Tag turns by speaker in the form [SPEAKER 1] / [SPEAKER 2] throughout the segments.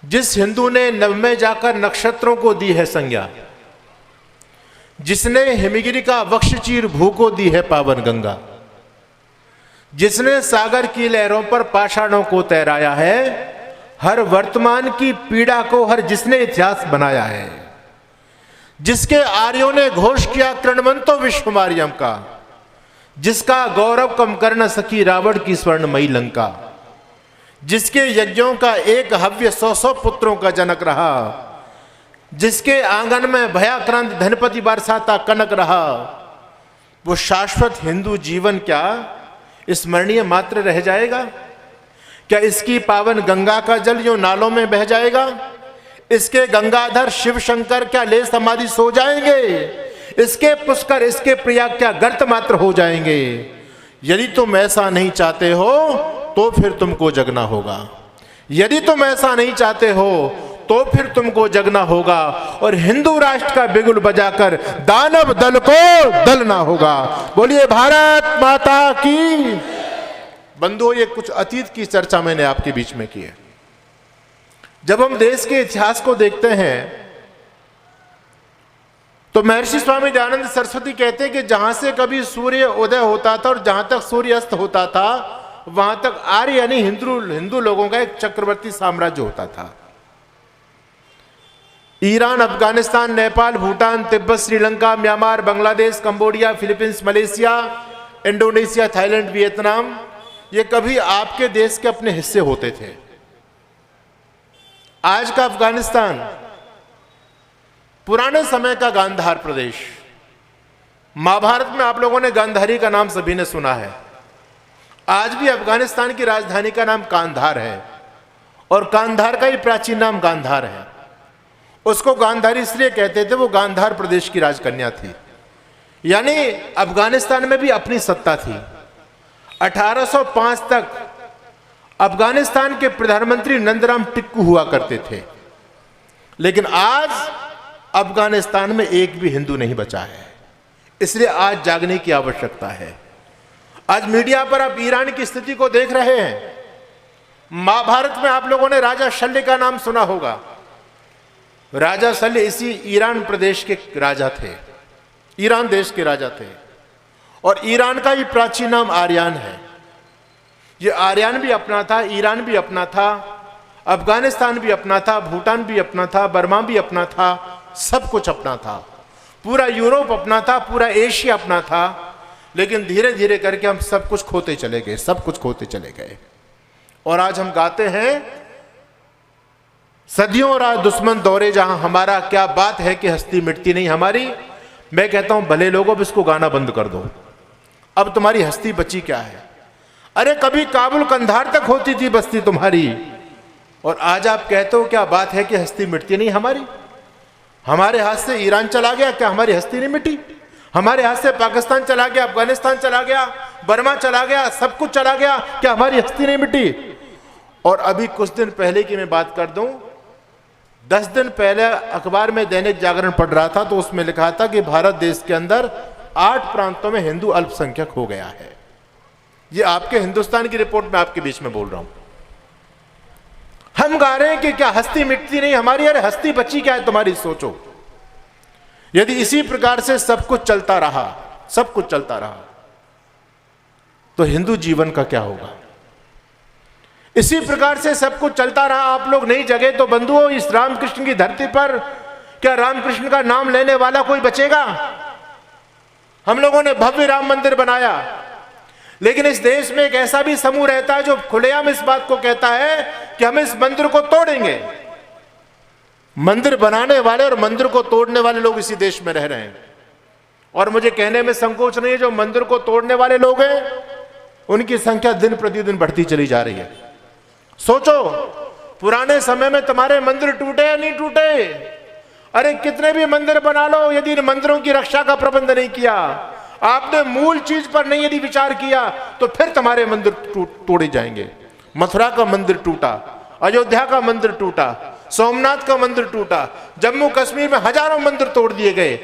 [SPEAKER 1] जिस हिंदू ने नभ में जाकर नक्षत्रों को दी है संज्ञा, जिसने हिमगिरी का वक्ष चीर भू को दी है पावन गंगा, जिसने सागर की लहरों पर पाषाणों को तैराया है, हर वर्तमान की पीड़ा को हर जिसने इतिहास बनाया है, जिसके आर्यों ने घोष किया कृणवंतो विश्वमार्यम का, जिसका गौरव कम कर न सकी रावण की स्वर्णमयी लंका, जिसके यज्ञों का एक हव्य 100 पुत्रों का जनक रहा, जिसके आंगन में भयाक्रांत धनपति बरसाता कनक रहा, वो शाश्वत हिंदू जीवन क्या स्मरणीय मात्र रह जाएगा? क्या इसकी पावन गंगा का जल यूं नालों में बह जाएगा? इसके गंगाधर शिव शंकर क्या ले समाधि सो जाएंगे? इसके पुष्कर इसके प्रयाग क्या गर्त मात्र हो जाएंगे? यदि तुम ऐसा नहीं चाहते हो तो फिर तुमको जगना होगा। यदि तुम ऐसा नहीं चाहते हो तो फिर तुमको जगना होगा और हिंदू राष्ट्र का बिगुल बजाकर दानव दल को दलना होगा। बोलिए भारत माता की। बंधुओं, ये कुछ अतीत की चर्चा मैंने आपके बीच में की है। जब हम देश के इतिहास को देखते हैं तो महर्षि स्वामी दयानंद सरस्वती कहते हैं कि जहां से कभी सूर्य उदय होता था और जहां तक सूर्य अस्त होता था, वहां तक आर्य यानी हिंदू लोगों का एक चक्रवर्ती साम्राज्य होता था। Iran, Afghanistan, Nepal, Bhutan, Tibet, Sri Lanka, Myanmar, Bangladesh, Cambodia, Philippines, Malaysia, Indonesia, Thailand, Vietnam, ये कभी आपके देश के अपने हिस्से होते थे। आज का अफगानिस्तान पुराने समय का गांधार प्रदेश। महाभारत में आप लोगों ने गांधारी का नाम सभी ने सुना है। आज भी अफगानिस्तान की राजधानी का नाम कांधार है और कांधार का ही प्राचीन नाम गांधार है। उसको गांधारी इसलिए कहते थे, वो गांधार प्रदेश की राजकन्या थी, यानी अफगानिस्तान में भी अपनी सत्ता थी। 1805 तक अफगानिस्तान के प्रधानमंत्री नंदराम टिक्कू हुआ करते थे, लेकिन आज अफगानिस्तान में एक भी हिंदू नहीं बचा है। इसलिए आज जागने की आवश्यकता है। आज मीडिया पर आप ईरान की स्थिति को देख रहे हैं। महाभारत में आप लोगों ने राजा शल्य का नाम सुना होगा। राजा शल्य इसी ईरान प्रदेश के राजा थे, ईरान देश के राजा थे और ईरान का ही प्राचीन नाम आर्यान है। ये आर्यान भी अपना था, ईरान भी अपना था, अफगानिस्तान भी अपना था, भूटान भी अपना था, बर्मा भी अपना था, सब कुछ अपना था। पूरा यूरोप अपना था, पूरा एशिया अपना था। लेकिन धीरे धीरे करके हम सब कुछ खोते चले गए, सब कुछ खोते चले गए। और आज हम गाते हैं सदियों राह दुश्मन दौरे जहां हमारा, क्या बात है कि हस्ती मिटती नहीं हमारी। मैं कहता हूं भले लोगों, अब इसको गाना बंद कर दो। अब तुम्हारी हस्ती बची क्या है? अरे कभी काबुल कंधार तक होती थी बस्ती तुम्हारी, और आज आप कहते हो क्या बात है कि हस्ती मिटती नहीं हमारी। हमारे हाथ से ईरान चला गया, क्या हमारी हस्ती नहीं मिटी? हमारे हाथ से पाकिस्तान चला गया, अफगानिस्तान चला गया, बर्मा चला गया, सब कुछ चला गया, क्या हमारी हस्ती नहीं मिटी? और अभी कुछ दिन पहले की मैं बात कर दूं, 10 दिन पहले अखबार में दैनिक जागरण पढ़ रहा था तो उसमें लिखा था कि भारत देश के अंदर 8 प्रांतों में हिंदू अल्पसंख्यक हो गया है। ये आपके हिंदुस्तान की रिपोर्ट में आपके बीच में बोल रहा हूं। हम गा रहे हैं कि क्या हस्ती मिटती नहीं हमारी। अरे हस्ती बची क्या है तुम्हारी, सोचो। यदि इसी प्रकार से सब कुछ चलता रहा, सब कुछ चलता रहा, तो हिंदू जीवन का क्या होगा? इसी प्रकार से सब कुछ चलता रहा, आप लोग नहीं जगे, तो बंधुओं इस रामकृष्ण की धरती पर क्या रामकृष्ण का नाम लेने वाला कोई बचेगा? हम लोगों ने भव्य राम मंदिर बनाया, लेकिन इस देश में एक ऐसा भी समूह रहता है जो खुलेआम इस बात को कहता है कि हम इस मंदिर को तोड़ेंगे। मंदिर बनाने वाले और मंदिर को तोड़ने वाले लोग इसी देश में रह रहे हैं। और मुझे कहने में संकोच नहीं है, जो मंदिर को तोड़ने वाले लोग हैं उनकी संख्या दिन प्रतिदिन बढ़ती चली जा रही है। सोचो, पुराने समय में तुम्हारे मंदिर टूटे या नहीं टूटे? अरे कितने भी मंदिर बना लो, यदि इन मंदिरों की रक्षा का प्रबंध नहीं किया, आपने मूल चीज पर नहीं यदि विचार किया, तो फिर तुम्हारे मंदिर तोड़े जाएंगे। मथुरा का मंदिर टूटा, अयोध्या का मंदिर टूटा, सोमनाथ का मंदिर टूटा, जम्मू कश्मीर में हजारों मंदिर तोड़ दिए गए।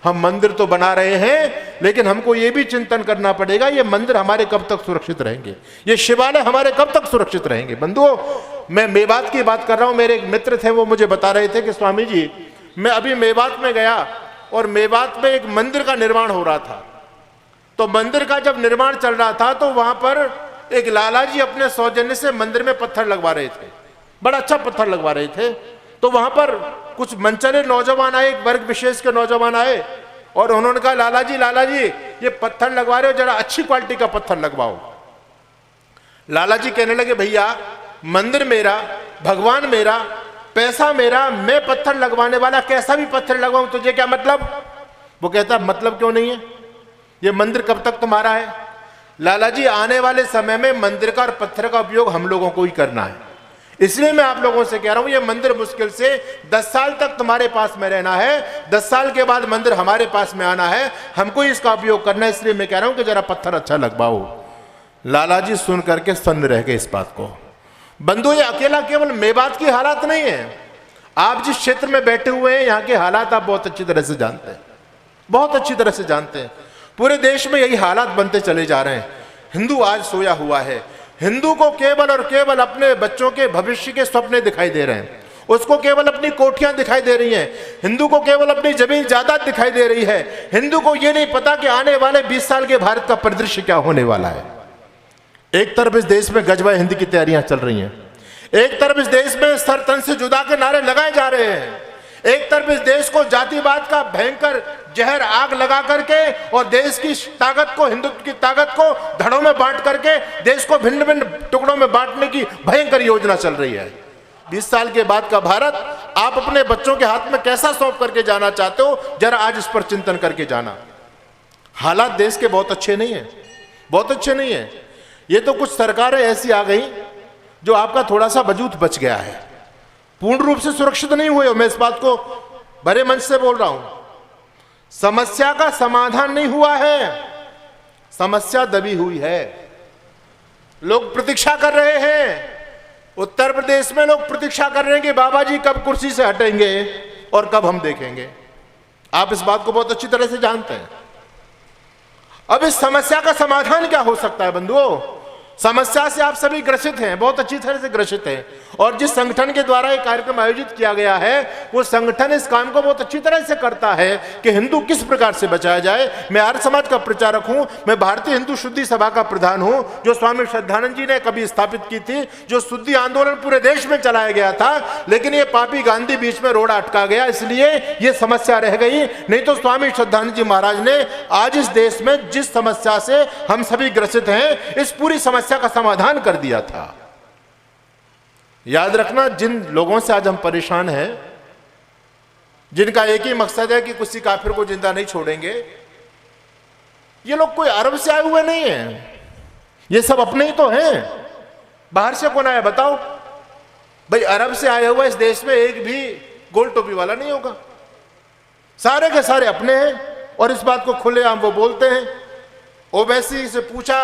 [SPEAKER 1] हम मंदिर तो बना रहे हैं, लेकिन हमको ये भी चिंतन करना पड़ेगा ये मंदिर हमारे कब तक सुरक्षित रहेंगे, ये शिवालय हमारे कब तक सुरक्षित रहेंगे। बंधुओं, मैं मेवात की बात कर रहा हूं। मेरे एक मित्र थे, वो मुझे बता रहे थे कि स्वामी जी, मैं अभी मेवात में गया और मेवात में एक मंदिर का निर्माण हो रहा था। तो मंदिर का जब निर्माण चल रहा था तो वहां पर एक लाला जी अपने सौजन्य से मंदिर में पत्थर लगवा रहे थे, बड़ा अच्छा पत्थर लगवा रहे थे। तो वहां पर कुछ मनचले नौजवान आए, एक वर्ग विशेष के नौजवान आए और उन्होंने कहा, लाला जी ये पत्थर लगवा रहे हो, जरा अच्छी क्वालिटी का पत्थर लगवाओ। लाला जी कहने लगे, भैया मंदिर मेरा, भगवान मेरा, पैसा मेरा, मैं पत्थर लगवाने वाला, कैसा भी पत्थर लगवाऊं, तुझे क्या मतलब? वो कहता, मतलब क्यों नहीं है, ये मंदिर कब तक तुम्हारा है? लाला जी, आने वाले समय में मंदिर का और पत्थर का उपयोग हम लोगों को ही करना है, इसलिए मैं आप लोगों से कह रहा हूं, ये मंदिर मुश्किल से 10 साल तक तुम्हारे पास में रहना है, 10 साल के बाद मंदिर हमारे पास में आना है, हमको ही इसका उपयोग करना है, इसलिए मैं कह रहा हूं कि जरा पत्थर अच्छा लगवाओ। लाला जी सुन करके सन्न रह गए इस बात को। बंधु, ये अकेला केवल मेवात की हालात नहीं है, आप जिस क्षेत्र में बैठे हुए हैं यहाँ के हालात आप बहुत अच्छी तरह से जानते हैं, बहुत अच्छी तरह से जानते हैं। पूरे देश में यही हालात बनते चले जा रहे हैं। हिंदू आज सोया हुआ है, हिंदू को केवल और केवल अपने बच्चों के भविष्य के सपने दिखाई दे रहे हैं, उसको केवल अपनी कोठियां दिखाई दे रही हैं, हिंदू को केवल अपनी जमीन जायदाद दिखाई दे रही है। हिंदू को यह नहीं पता कि आने वाले 20 साल के भारत का परिदृश्य क्या होने वाला है। एक तरफ इस देश में गजवा हिंदी की तैयारियां चल रही हैं, एक तरफ इस देश में सर तन से जुदा के नारे लगाए जा रहे हैं, एक तरफ इस देश को जातिवाद का भयंकर जहर आग लगा करके और देश की ताकत को, हिंदुत्व की ताकत को धड़ों में बांट करके देश को भिन्न भिन्न टुकड़ों में बांटने की भयंकर योजना चल रही है। 20 साल के बाद का भारत आप अपने बच्चों के हाथ में कैसा सौंप करके जाना चाहते हो, जरा आज इस पर चिंतन करके जाना। हालात देश के बहुत अच्छे नहीं है, बहुत अच्छे नहीं है। ये तो कुछ सरकारें ऐसी आ गई जो आपका थोड़ा सा वजूद बच गया है, पूर्ण रूप से सुरक्षित नहीं हुए हो। मैं इस बात को बड़े मंच से बोल रहा हूं, समस्या का समाधान नहीं हुआ है, समस्या दबी हुई है। लोग प्रतीक्षा कर रहे हैं, उत्तर प्रदेश में लोग प्रतीक्षा कर रहे हैं कि बाबा जी कब कुर्सी से हटेंगे और कब हम देखेंगे। आप इस बात को बहुत अच्छी तरह से जानते हैं। अब इस समस्या का समाधान क्या हो सकता है बंधुओं? समस्या से आप सभी ग्रसित हैं, बहुत अच्छी तरह से ग्रसित हैं, और जिस संगठन के द्वारा ये कार्यक्रम आयोजित किया गया है वो संगठन इस काम को बहुत अच्छी तरह से करता है कि हिंदू किस प्रकार से बचाया जाए। मैं आर्य समाज का प्रचारक हूं, मैं भारतीय हिंदू शुद्धि सभा का प्रधान हूं, जो स्वामी श्रद्धानंद जी ने कभी स्थापित की थी, जो शुद्धि आंदोलन पूरे देश में चलाया गया था, लेकिन ये पापी गांधी बीच में रोड़ा अटका गया, इसलिए ये समस्या रह गई। नहीं तो स्वामी श्रद्धानंद जी महाराज ने आज इस देश में जिस समस्या से हम सभी ग्रसित हैं, इस पूरी समस्या का समाधान कर दिया था। याद रखना, जिन लोगों से आज हम परेशान हैं, जिनका एक ही मकसद है कि किसी काफिर को जिंदा नहीं छोड़ेंगे, ये लोग कोई अरब से आए हुए नहीं हैं, ये सब अपने ही तो हैं। बाहर से कौन आया बताओ भाई? अरब से आया हुआ इस देश में एक भी गोल टोपी वाला नहीं होगा, सारे के सारे अपने हैं, और इस बात को खुलेआम वो बोलते हैं। ओवैसी से पूछा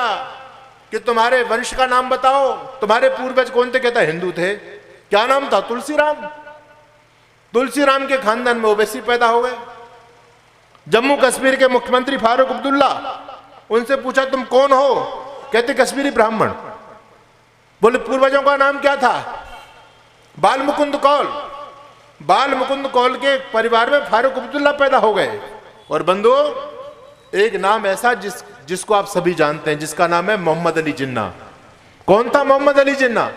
[SPEAKER 1] कि तुम्हारे वंश का नाम बताओ, तुम्हारे पूर्वज कौन थे? कहता हिंदू थे। क्या नाम था? तुलसीराम। तुलसीराम के खानदान में ओवैसी पैदा हो गए। जम्मू कश्मीर के मुख्यमंत्री फारूक अब्दुल्ला, उनसे पूछा तुम कौन हो? कहते कश्मीरी ब्राह्मण। बोले पूर्वजों का नाम क्या था? बाल मुकुंद कौल। बाल मुकुंद कौल के परिवार में फारूक अब्दुल्ला पैदा हो गए। और बंधुओं, एक नाम ऐसा जिसको आप सभी जानते हैं, जिसका नाम है मोहम्मद अली जिन्ना। कौन था मोहम्मद अली जिन्ना?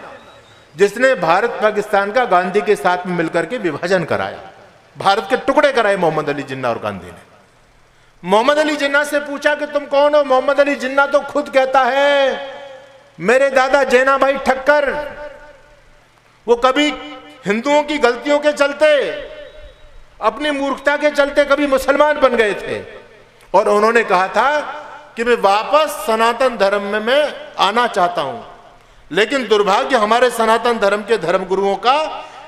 [SPEAKER 1] जिसने भारत पाकिस्तान का गांधी के साथ में मिलकर के विभाजन कराया, भारत के टुकड़े कराए मोहम्मद अली जिन्ना और गांधी ने। मोहम्मद अली जिन्ना से पूछा कि तुम कौन हो? मोहम्मद अली जिन्ना तो खुद कहता है मेरे दादा जैना भाई ठक्कर, वो कभी हिंदुओं की गलतियों के चलते, अपनी मूर्खता के चलते कभी मुसलमान बन गए थे, और उन्होंने कहा था कि मैं वापस सनातन धर्म में मैं आना चाहता हूं। लेकिन दुर्भाग्य हमारे सनातन धर्म के धर्मगुरुओं का,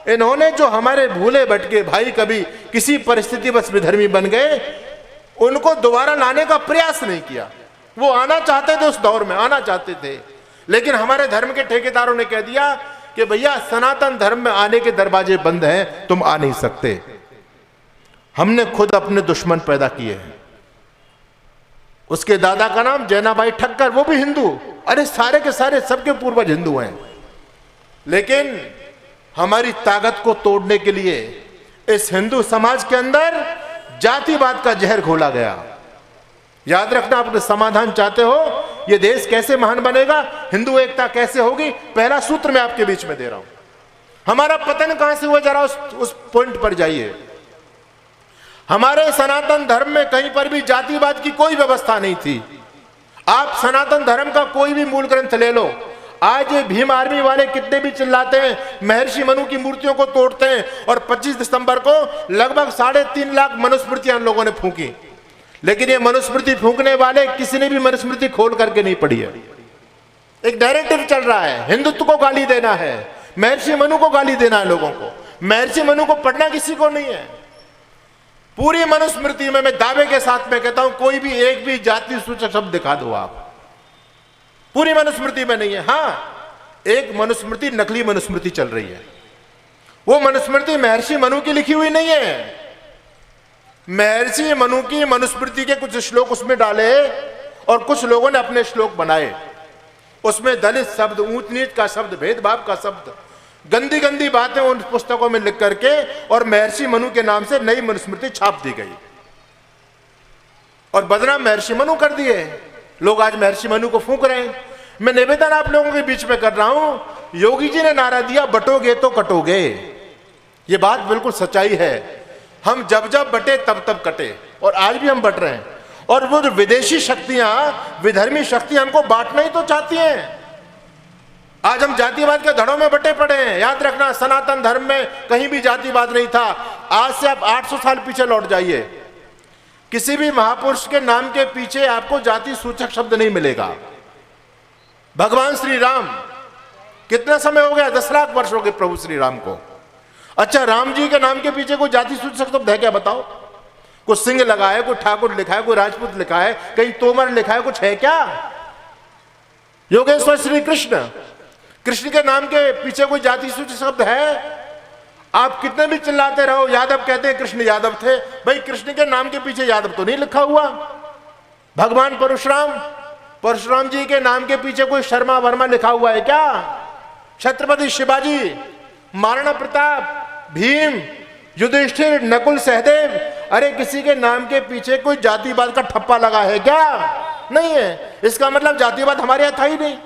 [SPEAKER 1] इन्होंने जो हमारे भूले भटके भाई कभी किसी परिस्थितिवश विधर्मी बन गए, उनको दोबारा लाने का प्रयास नहीं किया। वो आना चाहते थे, उस दौर में आना चाहते थे, लेकिन हमारे धर्म के ठेकेदारों ने कह दिया कि भैया सनातन धर्म में आने के दरवाजे बंद हैं, तुम आ नहीं सकते। हमने खुद अपने दुश्मन पैदा किए हैं। उसके दादा का नाम जैनाबाई ठक्कर, वो भी हिंदू। अरे सारे के सारे सबके पूर्वज हिंदू हैं। लेकिन हमारी ताकत को तोड़ने के लिए इस हिंदू समाज के अंदर जातिवाद का जहर घोला गया। याद रखना, आप समाधान चाहते हो, ये देश कैसे महान बनेगा, हिंदू एकता कैसे होगी, पहला सूत्र मैं आपके बीच में दे रहा हूं। हमारा पतन कहां से हुआ, जरा उस पॉइंट पर जाइए। हमारे सनातन धर्म में कहीं पर भी जातिवाद की कोई व्यवस्था नहीं थी। आप सनातन धर्म का कोई भी मूल ग्रंथ ले लो, आज ये भीम आर्मी वाले कितने भी चिल्लाते हैं, महर्षि मनु की मूर्तियों को तोड़ते हैं, और 25 दिसंबर को लगभग 3.5 लाख मनुस्मृतियां लोगों ने फूंकी। लेकिन ये मनुस्मृति फूंकने वाले किसी ने भी मनुस्मृति खोल करके नहीं पढ़ी है। एक नैरेटिव चल रहा है, हिंदुत्व को गाली देना है, महर्षि मनु को गाली देना है लोगों को। महर्षि मनु को पढ़ना किसी को नहीं है। पूरी मनुस्मृति में मैं दावे के साथ में कहता हूं, कोई भी एक भी जाति सूचक शब्द दिखा दो आप, पूरी मनुस्मृति में नहीं है। हां, एक मनुस्मृति नकली मनुस्मृति चल रही है। वो मनुस्मृति महर्षि मनु की लिखी हुई नहीं है। महर्षि मनु की मनुस्मृति के कुछ श्लोक उसमें डाले और कुछ लोगों ने अपने श्लोक बनाए। उसमें दलित शब्द, ऊंच नीच का शब्द, भेदभाव का शब्द, गंदी गंदी बातें उन पुस्तकों में लिख करके और महर्षि मनु के नाम से नई मनुस्मृति छाप दी गई और बदनाम महर्षि मनु कर दिए। लोग आज महर्षि मनु को फूंक रहे हैं। मैं निवेदन आप लोगों के बीच में कर रहा हूं, योगी जी ने नारा दिया, बटोगे तो कटोगे। ये बात बिल्कुल सच्चाई है। हम जब जब बटे तब तब कटे, और आज भी हम बट रहे हैं। और वो जो विदेशी शक्तियां, विधर्मी शक्तियां हमको बांटना ही तो चाहती हैं। आज हम जातिवाद के धड़ों में बटे पड़े हैं। याद रखना, सनातन धर्म में कहीं भी जातिवाद नहीं था। आज से आप 800 साल पीछे लौट जाइए, किसी भी महापुरुष के नाम के पीछे आपको जाति सूचक शब्द नहीं मिलेगा। भगवान श्री राम, कितना समय हो गया, 10 लाख वर्ष हो गए प्रभु श्री राम को। अच्छा, राम जी के नाम के पीछे कोई जाति सूचक शब्द है क्या, बताओ? कुछ सिंह लगा है, कोई ठाकुर लिखा है, कोई राजपूत लिखा है, कहीं तोमर लिखा है, कुछ है क्या? योगेश्वर श्री कृष्ण, कृष्ण के नाम के पीछे कोई जाति सूचक शब्द है? आप कितने भी चिल्लाते रहो, यादव कहते हैं कृष्ण यादव थे, भाई कृष्ण के नाम के पीछे यादव तो नहीं लिखा हुआ। भगवान परशुराम जी के नाम के पीछे कोई शर्मा वर्मा लिखा हुआ है क्या? छत्रपति शिवाजी, महाराणा प्रताप, भीम, युधिष्ठिर, नकुल, सहदेव, अरे किसी के नाम के पीछे कोई जातिवाद का ठप्पा लगा है क्या? नहीं है। इसका मतलब जातिवाद हमारे यहां था ही नहीं।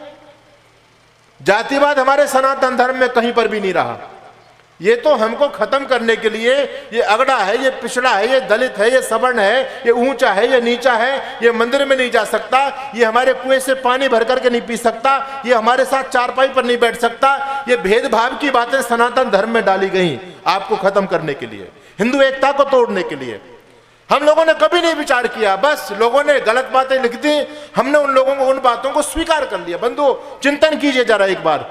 [SPEAKER 1] जातिवाद हमारे सनातन धर्म में कहीं पर भी नहीं रहा। ये तो हमको खत्म करने के लिए, ये अगड़ा है, ये पिछड़ा है, ये दलित है, ये सवर्ण है, ये ऊंचा है, ये नीचा है, ये मंदिर में नहीं जा सकता, ये हमारे कुएं से पानी भर करके नहीं पी सकता, ये हमारे साथ चारपाई पर नहीं बैठ सकता। ये भेदभाव की बातें सनातन धर्म में डाली गई आपको खत्म करने के लिए, हिंदू एकता को तोड़ने के लिए। हम लोगों ने कभी नहीं विचार किया, बस लोगों ने गलत बातें लिख दी, हमने उन लोगों को, उन बातों को स्वीकार कर लिया। बंधु, चिंतन कीजिए जरा एक बार।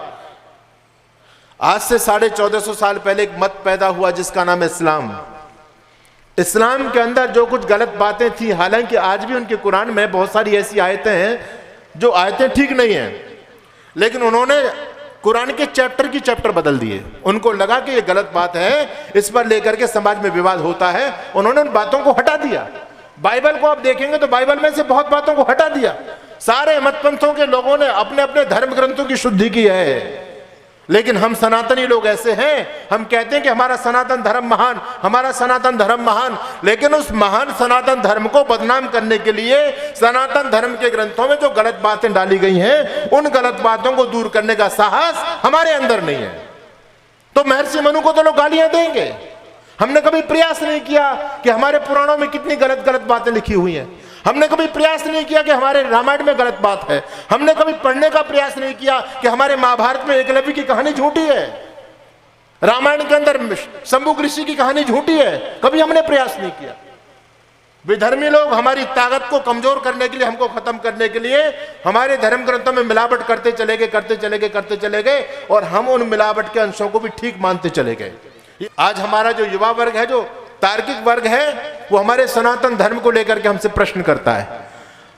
[SPEAKER 1] आज से 1450 साल पहले एक मत पैदा हुआ जिसका नाम है इस्लाम। इस्लाम के अंदर जो कुछ गलत बातें थी, हालांकि आज भी उनके कुरान में बहुत सारी ऐसी आयतें हैं जो आयतें ठीक नहीं हैं, लेकिन उन्होंने कुरान के चैप्टर की चैप्टर बदल दिए। उनको लगा कि ये गलत बात है, इस पर लेकर के समाज में विवाद होता है, उन्होंने उन बातों को हटा दिया। बाइबल को आप देखेंगे तो बाइबल में से बहुत बातों को हटा दिया। सारे मतपंथों के लोगों ने अपने अपने धर्म ग्रंथों की शुद्धि की है, लेकिन हम सनातनी लोग ऐसे हैं, हम कहते हैं कि हमारा सनातन धर्म महान, हमारा सनातन धर्म महान, लेकिन उस महान सनातन धर्म को बदनाम करने के लिए सनातन धर्म के ग्रंथों में जो गलत बातें डाली गई हैं, उन गलत बातों को दूर करने का साहस हमारे अंदर नहीं है। तो महर्षि मनु को तो लोग गालियां देंगे। हमने कभी प्रयास नहीं किया कि हमारे पुराणों में कितनी गलत गलत बातें लिखी हुई हैं। हमने कभी प्रयास नहीं किया कि हमारे रामायण में गलत बात है। हमने कभी पढ़ने का प्रयास नहीं किया कि हमारे महाभारत में एकलव्य की कहानी झूठी है, रामायण के अंदर शंभु ऋषि की कहानी झूठी है। कभी हमने प्रयास नहीं किया। विधर्मी लोग हमारी ताकत को कमजोर करने के लिए, हमको खत्म करने के लिए हमारे धर्म ग्रंथों में मिलावट करते चले गए और हम उन मिलावट के अंशों को भी ठीक मानते चले गए। आज हमारा जो युवा वर्ग है, जो तार्किक वर्ग है, वो हमारे सनातन धर्म को लेकर के हमसे प्रश्न करता है।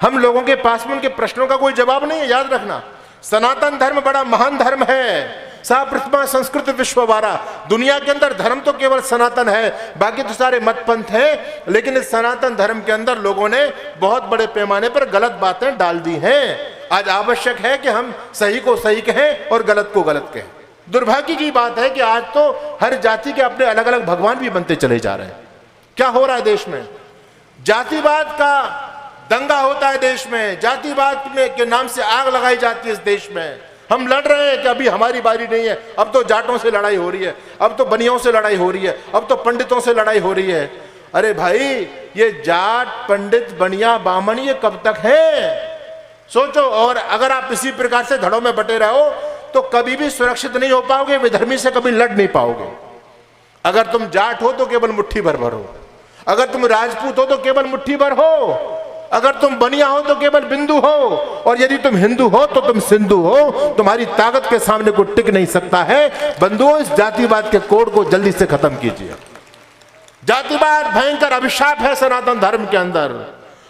[SPEAKER 1] हम लोगों के पास में उनके प्रश्नों का कोई जवाब नहीं है। याद रखना, सनातन धर्म बड़ा महान धर्म है। सा प्रथमा संस्कृत विश्ववारा, दुनिया के अंदर धर्म तो केवल सनातन है, बाकी तो सारे मत पंथ हैं, लेकिन इस सनातन धर्म के अंदर लोगों ने बहुत बड़े पैमाने पर गलत बातें डाल दी हैं। आज आवश्यक है कि हम सही को सही कहें और गलत को गलत कहें। दुर्भाग्य की बात है कि आज तो हर जाति के अपने अलग अलग भगवान भी बनते चले जा रहे हैं। क्या हो रहा है देश में? जातिवाद का दंगा होता है देश में, जातिवाद में के नाम से आग लगाई जाती है इस देश में। हम लड़ रहे हैं कि अभी हमारी बारी नहीं है, अब तो जाटों से लड़ाई हो रही है, अब तो बनियों से लड़ाई हो रही है, अब तो पंडितों से लड़ाई हो रही है। अरे भाई, ये जाट पंडित बनिया बामन ये कब तक है? सोचो। और अगर आप इसी प्रकार से धड़ों में बटे रहो तो कभी भी सुरक्षित नहीं हो पाओगे, विधर्मी से कभी लड़ नहीं पाओगे। अगर तुम जाट हो तो केवल मुट्ठी भर हो, अगर तुम राजपूत हो तो केवल मुट्ठी भर हो, अगर तुम बनिया हो तो केवल बिंदु हो, और यदि तुम हिंदू हो तो तुम सिंधु हो। तुम्हारी ताकत के सामने कोई टिक नहीं सकता है। बंधुओं, इस जातिवाद के कोड को जल्दी से खत्म कीजिए। जातिवाद भयंकर अभिशाप है सनातन धर्म के अंदर।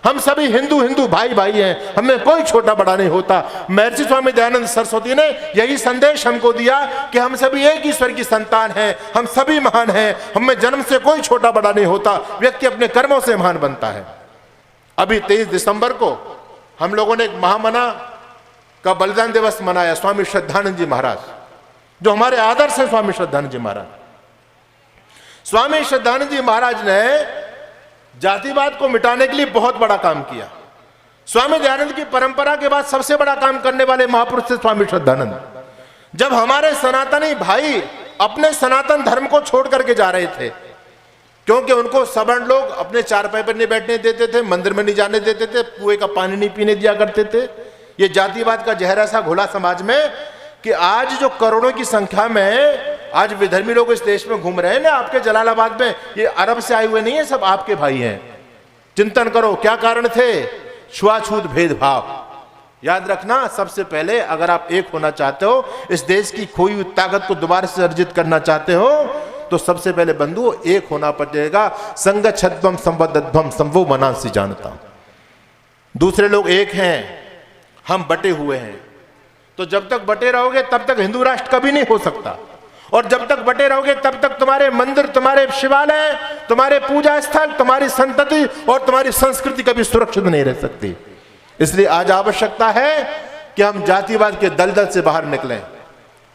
[SPEAKER 1] हम सभी हिंदू हिंदू भाई भाई हैं, हमें कोई छोटा बड़ा नहीं होता। महर्षि स्वामी दयानंद सरस्वती ने यही संदेश हमको दिया कि हम सभी एक ईश्वर की संतान हैं, हम सभी महान हैं, हमें जन्म से कोई छोटा बड़ा नहीं होता, व्यक्ति अपने कर्मों से महान बनता है। अभी 23 दिसंबर को हम लोगों ने एक महामना का बलिदान दिवस मनाया। स्वामी श्रद्धानंद जी महाराज, जो हमारे आदर्श हैं, स्वामी श्रद्धानंद जी महाराज। स्वामी श्रद्धानंद जी महाराज ने जातिवाद को मिटाने के लिए बहुत बड़ा काम किया। स्वामी दयानंद की परंपरा के बाद सबसे बड़ा काम करने वाले महापुरुष थे स्वामी श्रद्धानंद। जब हमारे सनातनी भाई अपने सनातन धर्म को छोड़ करके जा रहे थे, क्योंकि उनको सवर्ण लोग अपने चारपाई पर नहीं बैठने देते थे, मंदिर में नहीं जाने देते थे, कुएं का पानी नहीं पीने दिया करते थे। ये जातिवाद का जहर ऐसा घोला समाज में कि आज जो करोड़ों की संख्या में आज विधर्मी लोग इस देश में घूम रहे हैं ना, आपके जलालाबाद में, ये अरब से आए हुए नहीं है, सब आपके भाई हैं। चिंतन करो क्या कारण थे? छुआछूत भेदभाव। याद रखना, सबसे पहले अगर आप एक होना चाहते हो, इस देश की खोई हुई ताकत को दोबारा से अर्जित करना चाहते हो, तो सबसे पहले बंधु एक होना पड़ेगा। संग छद्वम संवदध्वम संभव मनांसी जानता। दूसरे लोग एक हैं, हम बटे हुए हैं। तो जब तक बटे रहोगे तब तक हिंदू राष्ट्र कभी नहीं हो सकता, और जब तक बटे रहोगे तब तक तुम्हारे मंदिर, तुम्हारे शिवालय, तुम्हारे पूजा स्थल, तुम्हारी संतति और तुम्हारी संस्कृति कभी सुरक्षित नहीं रह सकती। इसलिए आज आवश्यकता है कि हम जातिवाद के दलदल से बाहर निकलें।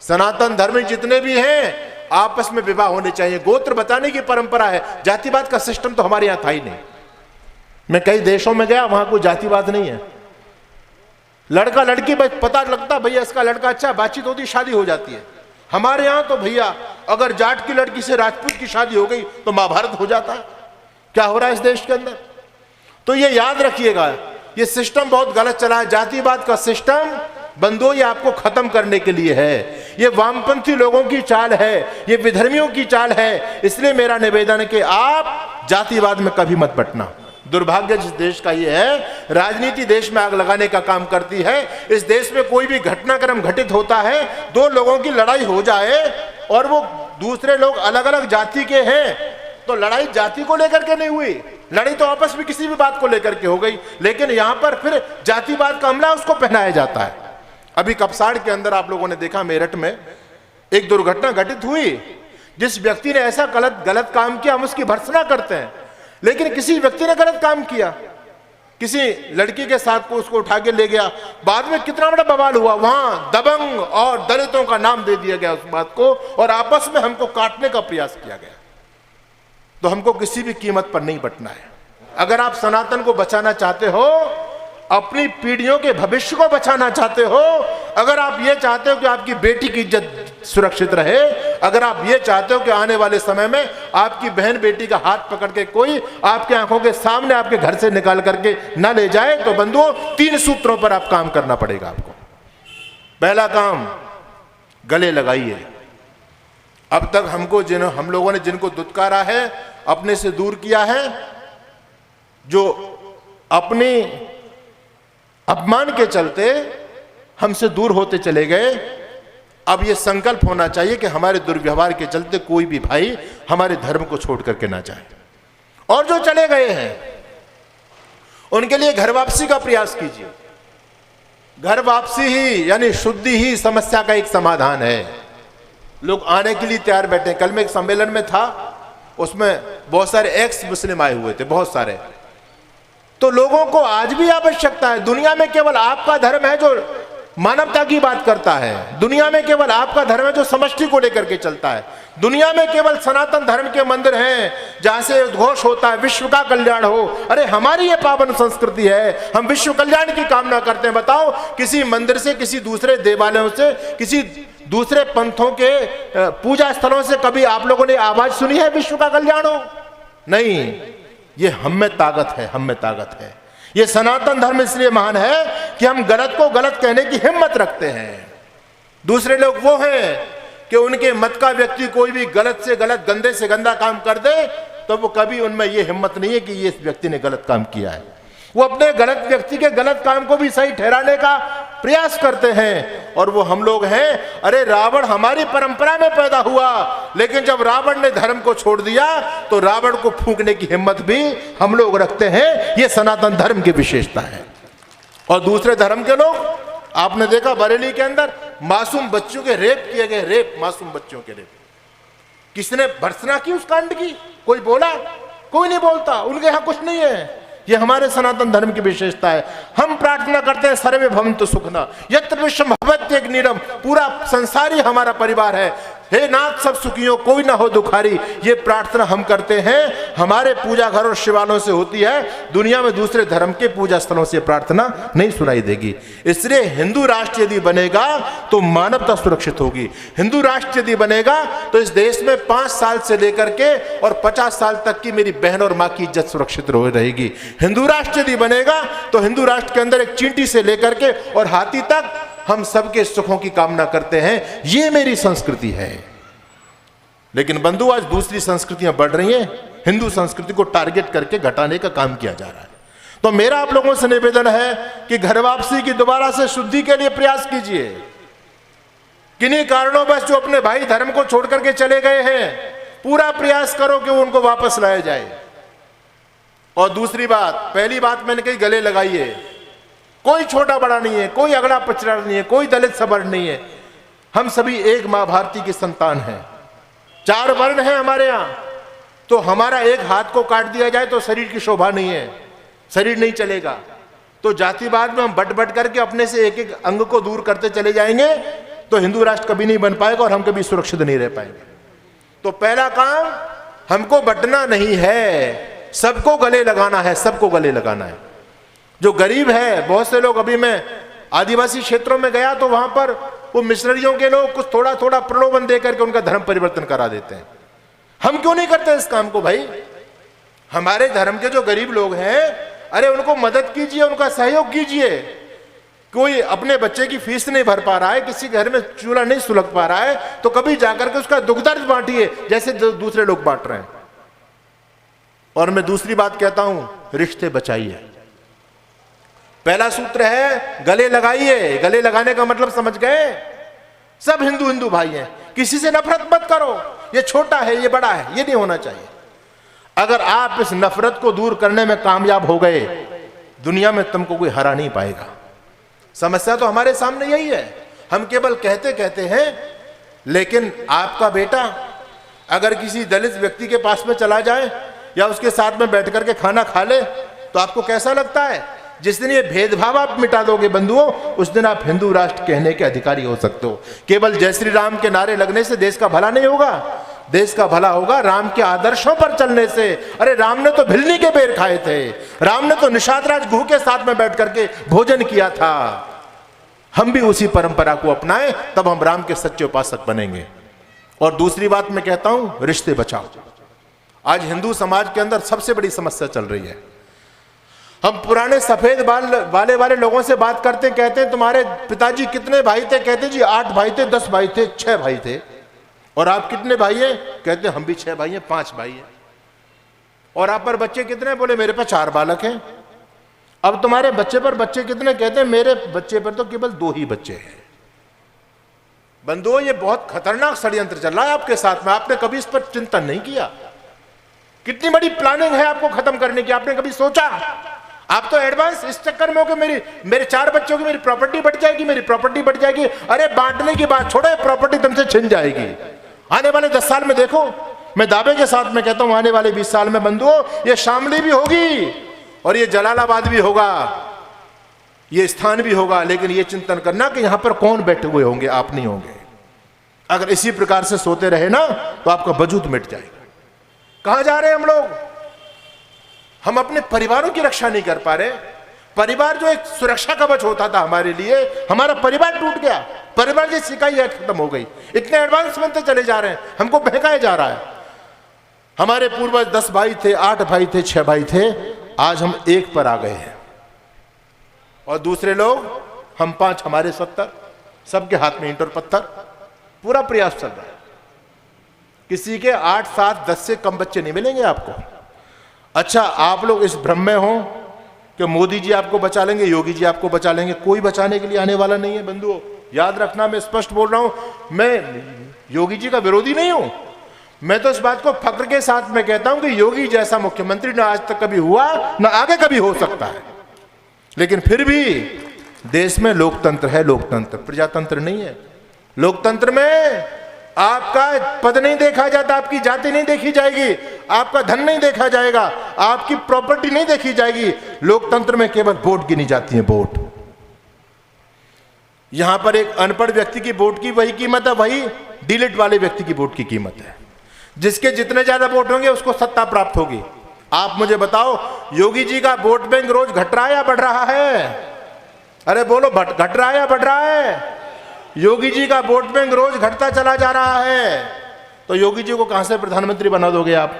[SPEAKER 1] सनातन धर्मी जितने भी हैं आपस में विवाह होने चाहिए। गोत्र बताने की परंपरा है, जातिवाद का सिस्टम तो हमारे यहां था ही नहीं। मैं कई देशों में गया, वहां कोई जातिवाद नहीं है। लड़का लड़की पता लगता, भैया इसका लड़का अच्छा, बातचीत होती, शादी हो जाती है। हमारे यहां तो भैया अगर जाट की लड़की से राजपूत की शादी हो गई तो महाभारत हो जाता है। क्या हो रहा है इस देश के अंदर? तो ये याद रखिएगा, ये सिस्टम बहुत गलत चला है। जातिवाद का सिस्टम बंधुओं ये आपको खत्म करने के लिए है। ये वामपंथी लोगों की चाल है, ये विधर्मियों की चाल है। इसलिए मेरा निवेदन है कि आप जातिवाद में कभी मत बटना। दुर्भाग्य जिस देश का ये है, राजनीति देश में आग लगाने का काम करती है। इस देश में कोई भी घटनाक्रम घटित होता है, दो लोगों की लड़ाई हो जाए और वो दूसरे लोग अलग अलग जाति के हैं, तो लड़ाई जाति को लेकर के नहीं हुई, लड़ाई तो आपस में किसी भी बात को लेकर के हो गई। लेकिन यहां पर फिर जातिवाद का हमला उसको पहनाया जाता है। अभी कपसाड़ के अंदर आप लोगों ने देखा, मेरठ में एक दुर्घटना घटित हुई। जिस व्यक्ति ने ऐसा गलत काम किया, हम उसकी भर्त्सना करते हैं, लेकिन किसी व्यक्ति ने गलत काम किया, किसी लड़की के साथ को उसको उठा के ले गया, बाद में कितना बड़ा बवाल हुआ। वहां दबंग और दलितों का नाम दे दिया गया उस बात को, और आपस में हमको काटने का प्रयास किया गया। तो हमको किसी भी कीमत पर नहीं बटना है। अगर आप सनातन को बचाना चाहते हो, अपनी पीढ़ियों के भविष्य को बचाना चाहते हो, अगर आप ये चाहते हो कि आपकी बेटी की इज्जत सुरक्षित रहे, अगर आप ये चाहते हो कि आने वाले समय में आपकी बहन बेटी का हाथ पकड़ के कोई आपके आंखों के सामने आपके घर से निकाल करके ना ले जाए, तो बंधुओं 3 सूत्रों पर आप काम करना पड़ेगा आपको। पहला काम, गले लगाइए। अब तक हमको हम लोगों ने जिनको दुत्कारा है, अपने से दूर किया है, जो अपनी अपमान के चलते हमसे दूर होते चले गए, अब ये संकल्प होना चाहिए कि हमारे दुर्व्यवहार के चलते कोई भी भाई हमारे धर्म को छोड़ करके ना जाए। और जो चले गए हैं उनके लिए घर वापसी का प्रयास कीजिए। घर वापसी ही यानी शुद्धि ही समस्या का एक समाधान है। लोग आने के लिए तैयार बैठे। कल मैं एक सम्मेलन में था, उसमें बहुत सारे एक्स मुस्लिम आए हुए थे, बहुत सारे। तो लोगों को आज भी आवश्यकता है। दुनिया में केवल आपका धर्म है जो मानवता की बात करता है। दुनिया में केवल आपका धर्म है जो समष्टि को लेकर के चलता है। दुनिया में केवल सनातन धर्म के मंदिर हैं जहां से उद्घोष होता है विश्व का कल्याण हो। अरे हमारी ये पावन संस्कृति है, हम विश्व कल्याण की कामना करते हैं। बताओ, किसी मंदिर से, किसी दूसरे देवालयों से, किसी दूसरे पंथों के पूजा स्थलों से कभी आप लोगों ने आवाज सुनी है विश्व का कल्याण हो? नहीं। ये हम में ताकत है, हम में ताकत है। ये सनातन धर्म इसलिए महान है कि हम गलत को गलत कहने की हिम्मत रखते हैं। दूसरे लोग वो हैं कि उनके मत का व्यक्ति कोई भी गलत से गलत, गंदे से गंदा काम कर दे तो वो कभी उनमें ये हिम्मत नहीं है कि ये व्यक्ति ने गलत काम किया है। वो अपने गलत व्यक्ति के गलत काम को भी सही ठहराने का प्रयास करते हैं। और वो हम लोग हैं। अरे रावण हमारी परंपरा में पैदा हुआ, लेकिन जब रावण ने धर्म को छोड़ दिया तो रावण को फूंकने की हिम्मत भी हम लोग रखते हैं। ये सनातन धर्म की विशेषता है। और दूसरे धर्म के लोग, आपने देखा बरेली के अंदर मासूम बच्चों के रेप किए गए, रेप, मासूम बच्चों के रेप। किसने भर्त्सना की उस कांड की? कोई बोला? कोई नहीं बोलता। उनके यहां कुछ नहीं है। ये हमारे सनातन धर्म की विशेषता है। हम प्रार्थना करते हैं सर्वे भवन्तु सुखिनः यत्र विश्वम भवेत्यग्निरम्, पूरा संसार ही हमारा परिवार है। हे नाथ सब सुखियों, कोई ना हो दुखारी। ये प्रार्थना हम करते हैं, हमारे पूजा घर और शिवालयों से होती है। दुनिया में दूसरे धर्म के पूजा स्थलों से प्रार्थना नहीं सुनाई देगी। इसलिए हिंदू राष्ट्र यदि बनेगा तो मानवता सुरक्षित होगी। हिंदू राष्ट्र यदि बनेगा तो इस देश में 5 साल से लेकर के और 50 साल तक की मेरी बहन और माँ की इज्जत सुरक्षित रहेगी। हिंदू राष्ट्र यदि बनेगा तो हिंदू राष्ट्र के अंदर एक चींटी से लेकर के और हाथी तक हम सबके सुखों की कामना करते हैं। ये मेरी संस्कृति है। लेकिन बंधु, आज दूसरी संस्कृतियां बढ़ रही हैं। हिंदू संस्कृति को टारगेट करके घटाने का काम किया जा रहा है। तो मेरा आप लोगों से निवेदन है कि घर वापसी की दोबारा से शुद्धि के लिए प्रयास कीजिए। किन्हीं कारणों बस जो अपने भाई धर्म को छोड़ करके चले गए हैं, पूरा प्रयास करो कि उनको वापस लाया जाए। और दूसरी बात, पहली बात मैंने कही, गले लगाइए। कोई छोटा बड़ा नहीं है, कोई अगड़ा पछड़ा नहीं है, कोई दलित सवर्ण नहीं है। हम सभी एक मां भारती की संतान हैं। 4 वर्ण हैं हमारे यहां। तो हमारा एक हाथ को काट दिया जाए तो शरीर की शोभा नहीं है, शरीर नहीं चलेगा। तो जातिवाद में हम बट बट करके अपने से एक एक अंग को दूर करते चले जाएंगे तो हिंदू राष्ट्र कभी नहीं बन पाएगा और हम कभी सुरक्षित नहीं रह पाएंगे। तो पहला काम, हमको बंटना नहीं है, सबको गले लगाना है, सबको गले लगाना है। जो गरीब है, बहुत से लोग, अभी मैं आदिवासी क्षेत्रों में गया तो वहां पर वो मिशनरियों के लोग कुछ थोड़ा थोड़ा प्रलोभन देकर के उनका धर्म परिवर्तन करा देते हैं। हम क्यों नहीं करते इस काम को भाई? हमारे धर्म के जो गरीब लोग हैं, अरे उनको मदद कीजिए, उनका सहयोग कीजिए। कोई अपने बच्चे की फीस नहीं भर पा रहा है, किसी घर में चूल्हा नहीं सुलग पा रहा है, तो कभी जाकर के उसका दुख दर्द बांटिए जैसे दूसरे लोग बांट रहे हैं। और मैं दूसरी बात कहता हूं, रिश्ते बचाइए। पहला सूत्र है गले लगाइए। गले लगाने का मतलब समझ गए? सब हिंदू हिंदू भाई हैं, किसी से नफरत मत करो। ये छोटा है, ये बड़ा है, ये नहीं होना चाहिए। अगर आप इस नफरत को दूर करने में कामयाब हो गए, दुनिया में तुमको कोई हरा नहीं पाएगा। समस्या तो हमारे सामने यही है। हम केवल कहते कहते हैं, लेकिन आपका बेटा अगर किसी दलित व्यक्ति के पास में चला जाए या उसके साथ में बैठ करके खाना खा ले तो आपको कैसा लगता है? जिस दिन ये भेदभाव आप मिटा दोगे बंधुओं, उस दिन आप हिंदू राष्ट्र कहने के अधिकारी हो सकते हो। केवल जय श्री राम के नारे लगने से देश का भला नहीं होगा। देश का भला होगा राम के आदर्शों पर चलने से। अरे राम ने तो भिलनी के बेर खाए थे, राम ने तो निषाद राज गुह के साथ में बैठ करके भोजन किया था। हम भी उसी परंपरा को अपनाएं, तब हम राम के सच्चे उपासक बनेंगे। और दूसरी बात मैं कहता हूं, रिश्ते बचाओ। आज हिंदू समाज के अंदर सबसे बड़ी समस्या चल रही है। हम पुराने सफेद बाल वाले लोगों से बात करते, कहते हैं तुम्हारे पिताजी कितने भाई थे? कहते जी 8 भाई थे, 10 भाई थे, 6 भाई थे। और आप कितने भाई हैं? कहते हम भी 6 भाई हैं, 5 भाई हैं। और आप पर बच्चे कितने? बोले मेरे पर 4 बालक हैं। अब तुम्हारे बच्चे पर बच्चे कितने? कहते हैं मेरे बच्चे पर तो केवल 2 ही बच्चे हैं। बंधुओं, ये बहुत खतरनाक षड्यंत्र चल रहा है आपके साथ में। आपने कभी इस पर चिंतन नहीं किया? कितनी बड़ी प्लानिंग है आपको खत्म करने की, आपने कभी सोचा? आप तो एडवांस इस चक्कर में हो कि मेरे 4 बच्चों की मेरी प्रॉपर्टी बढ़ जाएगी, मेरी प्रॉपर्टी बढ़ जाएगी। अरे बांटने की बात छोड़ो, प्रॉपर्टी तुमसे छिन जाएगी। आने वाले 10 साल में देखो, मैं दावे के साथ में कहता हूं, आने वाले 20 साल में बंधुओं, ये शामली भी होगी और ये जलालाबाद भी होगा, ये स्थान भी होगा। लेकिन ये चिंतन करना कि यहां पर कौन बैठे हुए होंगे, आप नहीं होंगे। अगर इसी प्रकार से सोते रहे ना तो आपका वजूद मिट जाएगा। कहां जा रहे हैं हम लोग? हम अपने परिवारों की रक्षा नहीं कर पा रहे। परिवार जो एक सुरक्षा कवच होता था हमारे लिए, हमारा परिवार टूट गया। परिवार की सिकाई खत्म हो गई। इतने एडवांस बनते चले जा रहे हैं, हमको बहकाया जा रहा है। हमारे पूर्वज 10 भाई थे, 8 भाई थे, 6 भाई थे, आज हम 1 पर आ गए हैं। और दूसरे लोग, हम 5, हमारे 70, सबके हाथ में ईंट और पत्थर। पूरा प्रयास चल रहा है। किसी के 8, 7, 10 से कम बच्चे नहीं मिलेंगे आपको। अच्छा, आप लोग इस भ्रम में हो कि मोदी जी आपको बचा लेंगे, योगी जी आपको बचा लेंगे। कोई बचाने के लिए आने वाला नहीं है बंधुओं, याद रखना। मैं स्पष्ट बोल रहा हूं, मैं योगी जी का विरोधी नहीं हूं। मैं तो इस बात को फक्र के साथ में कहता हूं कि योगी जैसा मुख्यमंत्री ना आज तक कभी हुआ, ना आगे कभी हो सकता है। लेकिन फिर भी देश में लोकतंत्र है, लोकतंत्र, प्रजातंत्र नहीं है। लोकतंत्र में आपका पद नहीं देखा जाता, आपकी जाति नहीं देखी जाएगी, आपका धन नहीं देखा जाएगा, आपकी प्रॉपर्टी नहीं देखी जाएगी। लोकतंत्र में केवल वोट गिनी जाती है, वोट। यहां पर एक अनपढ़ व्यक्ति की वोट की वही कीमत है, वही डिलीट वाले व्यक्ति की वोट की कीमत है। जिसके जितने ज्यादा वोट होंगे उसको सत्ता प्राप्त होगी। आप मुझे बताओ, योगी जी का वोट बैंक रोज घट रहा है या बढ़ रहा है? अरे बोलो, घट रहा है या बढ़ रहा है? योगी जी का वोट बैंक रोज घटता चला जा रहा है। तो योगी जी को कहां से प्रधानमंत्री बना दोगे आप?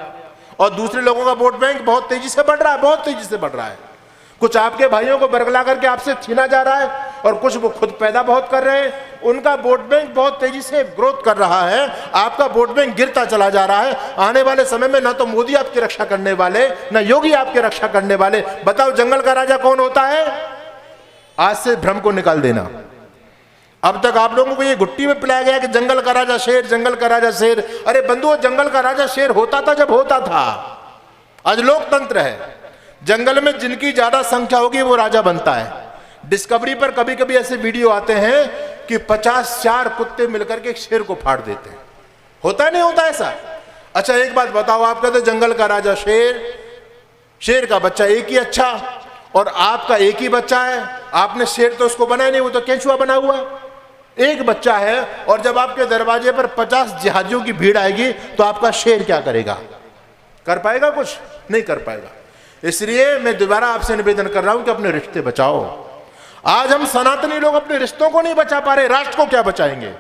[SPEAKER 1] और दूसरे लोगों का वोट बैंक बहुत तेजी से बढ़ रहा है, बहुत तेजी से बढ़ रहा है। कुछ आपके भाइयों को बरगला करके आपसे छीना जा रहा है, और कुछ वो खुद पैदा बहुत कर रहे हैं। उनका वोट बैंक बहुत तेजी से ग्रोथ कर रहा है, आपका वोट बैंक गिरता चला जा रहा है। आने वाले समय में ना तो मोदी आपकी रक्षा करने वाले, ना योगी आपकी रक्षा करने वाले। बताओ, जंगल का राजा कौन होता है? आज से भ्रम को निकाल देना। अब तक आप लोगों को ये गुट्टी में पिलाया गया कि जंगल का राजा शेर, जंगल का राजा शेर। अरे बंधुओं, जंगल का राजा शेर होता था जब होता था। आज लोकतंत्र है। जंगल में जिनकी ज्यादा संख्या होगी वो राजा बनता है। डिस्कवरी पर कभी कभी ऐसे वीडियो आते हैं कि 50 कुत्ते मिलकर के एक शेर को फाड़ देते हैं। होता नहीं होता ऐसा? अच्छा, एक बात बताओ, आप कहते जंगल का राजा शेर, शेर का बच्चा एक ही अच्छा, और आपका एक ही बच्चा है। आपने शेर तो उसको बनाया नहीं, वो तो केंचुआ बना हुआ। एक बच्चा है, और जब आपके दरवाजे पर 50 जहाजियों की भीड़ आएगी तो आपका शेर क्या करेगा? कर पाएगा? कुछ नहीं कर पाएगा। इसलिए मैं दोबारा आपसे निवेदन कर रहा हूं कि अपने रिश्ते बचाओ। आज हम सनातनी लोग अपने रिश्तों को नहीं बचा पा रहे, राष्ट्र को क्या बचाएंगे?